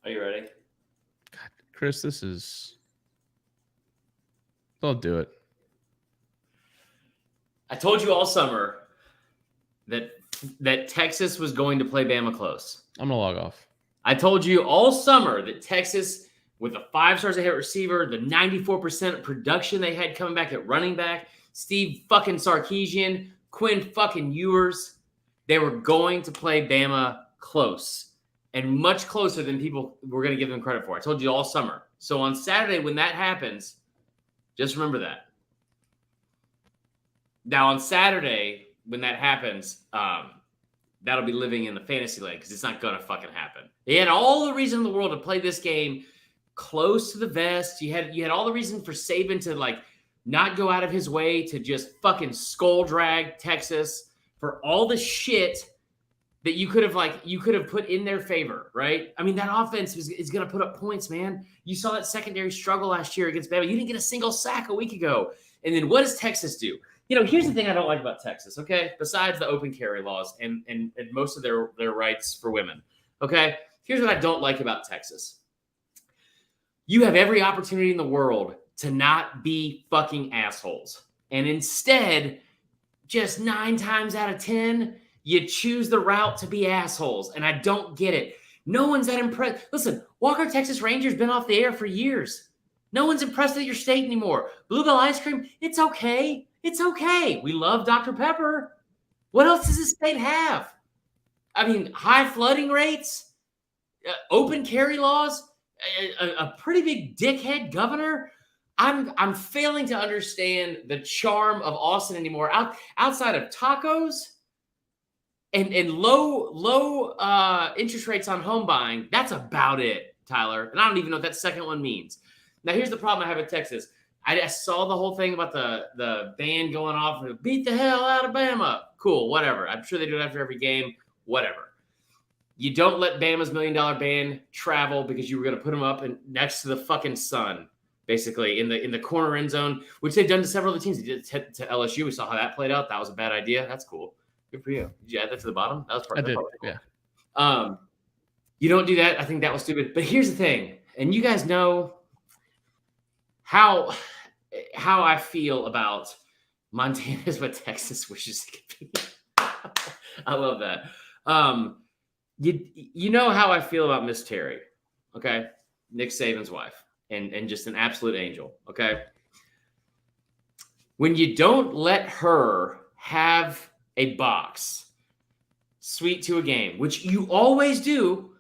[SPEAKER 2] Are you ready?
[SPEAKER 1] God, Chris, don't do it.
[SPEAKER 2] I told you all summer that Texas was going to play Bama close.
[SPEAKER 1] I'm going to log off.
[SPEAKER 2] I told you all summer that Texas, with the 5 stars they had at receiver, the 94% production they had coming back at running back, Steve fucking Sarkisian, Quinn fucking Ewers, they were going to play Bama close and much closer than people were going to give them credit for. I told you all summer. So on Saturday, when that happens, just remember that. Now on Saturday, when that happens, that'll be living in the fantasy land because it's not going to fucking happen. They had all the reason in the world to play this game close to the vest. You had all the reason for Saban to not go out of his way to just fucking skull drag Texas for all the shit that you could have put in their favor, right? I mean, that offense is going to put up points, man. You saw that secondary struggle last year against Bama. You didn't get a single sack a week ago. And then what does Texas do? Here's the thing I don't like about Texas, okay? Besides the open carry laws and most of their rights for women, okay? Here's what I don't like about Texas. You have every opportunity in the world to not be fucking assholes. And instead, just 9 times out of 10, you choose the route to be assholes. And I don't get it. No one's that impressed. Listen, Walker Texas Ranger's been off the air for years. No one's impressed at your state anymore. Bluebell ice cream, it's okay. It's okay. We love Dr. Pepper. What else does this state have? I mean, high flooding rates, open carry laws, a pretty big dickhead governor. I'm failing to understand the charm of Austin anymore. Outside of tacos and low interest rates on home buying, that's about it, Tyler. And I don't even know what that second one means. Now, here's the problem I have with Texas. I saw the whole thing about the band going off and beat the hell out of Bama. Cool, whatever. I'm sure they do it after every game. Whatever. You don't let Bama's $1 million band travel because you were going to put them up next to the fucking sun, basically in the corner end zone, which they've done to several other teams. They did it to LSU. We saw how that played out. That was a bad idea. That's cool. Good for you. Did you add that to the bottom? That was part of it. Yeah. You don't do that. I think that was stupid. But here's the thing, and you guys know how I feel about Montana is what Texas wishes it could be. I love that. You know how I feel about Miss Terry, okay? Nick Saban's wife, and just an absolute angel, okay? When you don't let her have a box sweet to a game, which you always do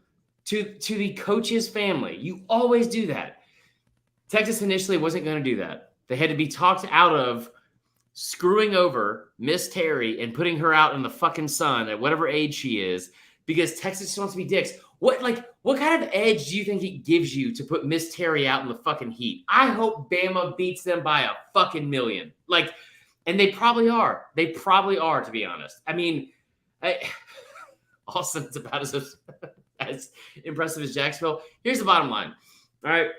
[SPEAKER 2] to the coach's family, you always do that. Texas initially wasn't going to do that. They had to be talked out of screwing over Miss Terry and putting her out in the fucking sun at whatever age she is because Texas just wants to be dicks. What kind of edge do you think it gives you to put Miss Terry out in the fucking heat? I hope Bama beats them by a fucking million. And they probably are. They probably are, to be honest. I mean, Austin's about as impressive as Jacksonville. Here's the bottom line. All right.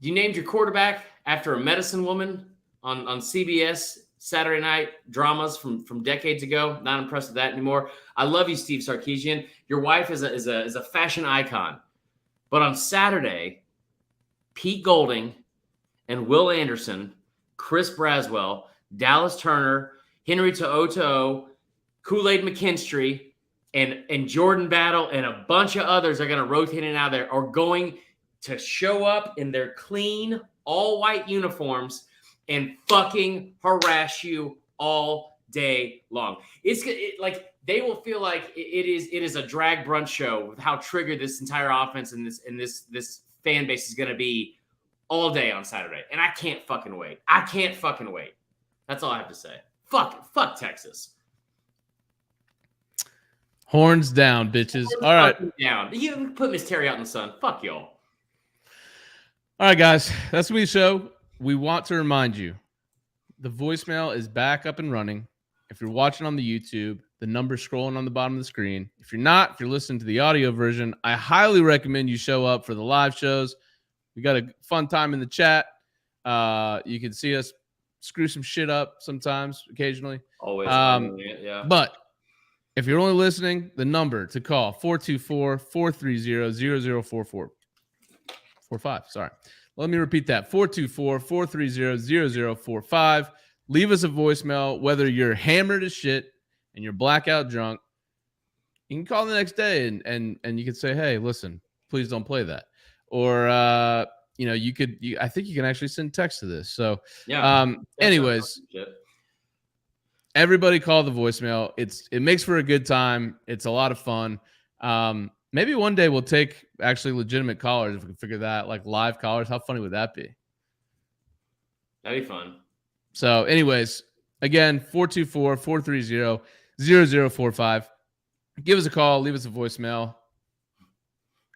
[SPEAKER 2] You named your quarterback after a medicine woman on CBS Saturday night dramas from decades ago. Not impressed with that anymore. I love you, Steve Sarkisian. Your wife is a fashion icon. But on Saturday, Pete Golding and Will Anderson, Chris Braswell, Dallas Turner, Henry To'o, Kool-Aid McKinstry, and Jordan Battle and a bunch of others are going to rotate in and out there, are going to show up in their clean, all-white uniforms and fucking harass you all day long. Like they will feel like it is a drag brunch show with how triggered this entire offense and this fan base is going to be all day on Saturday. And I can't fucking wait. I can't fucking wait. That's all I have to say. Fuck Texas.
[SPEAKER 1] Horns down, bitches. All right.
[SPEAKER 2] Down. You put Miss Terry out in the sun. Fuck y'all.
[SPEAKER 1] All right, guys. That's the show. We want to remind you, the voicemail is back up and running. If you're watching on the YouTube, the number's scrolling on the bottom of the screen. If you're not, if you're listening to the audio version, I highly recommend you show up for the live shows. We got a fun time in the chat. You can see us screw some shit up sometimes, occasionally.
[SPEAKER 2] Always. Yeah.
[SPEAKER 1] But if you're only listening, the number to call, 424-430-0044. 45, sorry. Let me repeat that, 424-430-0045. Leave us a voicemail, whether you're hammered as shit and you're blackout drunk. You can call the next day and you can say, hey, listen, please don't play that. Or, I think you can actually send text to this. So,
[SPEAKER 2] yeah.
[SPEAKER 1] Anyways, everybody call the voicemail. It makes for a good time. It's a lot of fun. Maybe one day we'll take actually legitimate callers if we can figure that, like live callers. How funny would that be?
[SPEAKER 2] That'd be fun.
[SPEAKER 1] So, anyways, again, 424-430-0045. Give us a call. Leave us a voicemail.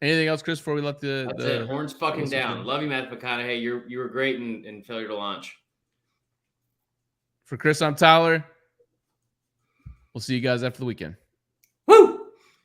[SPEAKER 1] Anything else, Chris, before we let
[SPEAKER 2] That's it. Horns fucking down. Love you, Matt McConaughey. You were great in Failure to Launch.
[SPEAKER 1] For Chris, I'm Tyler. We'll see you guys after the weekend.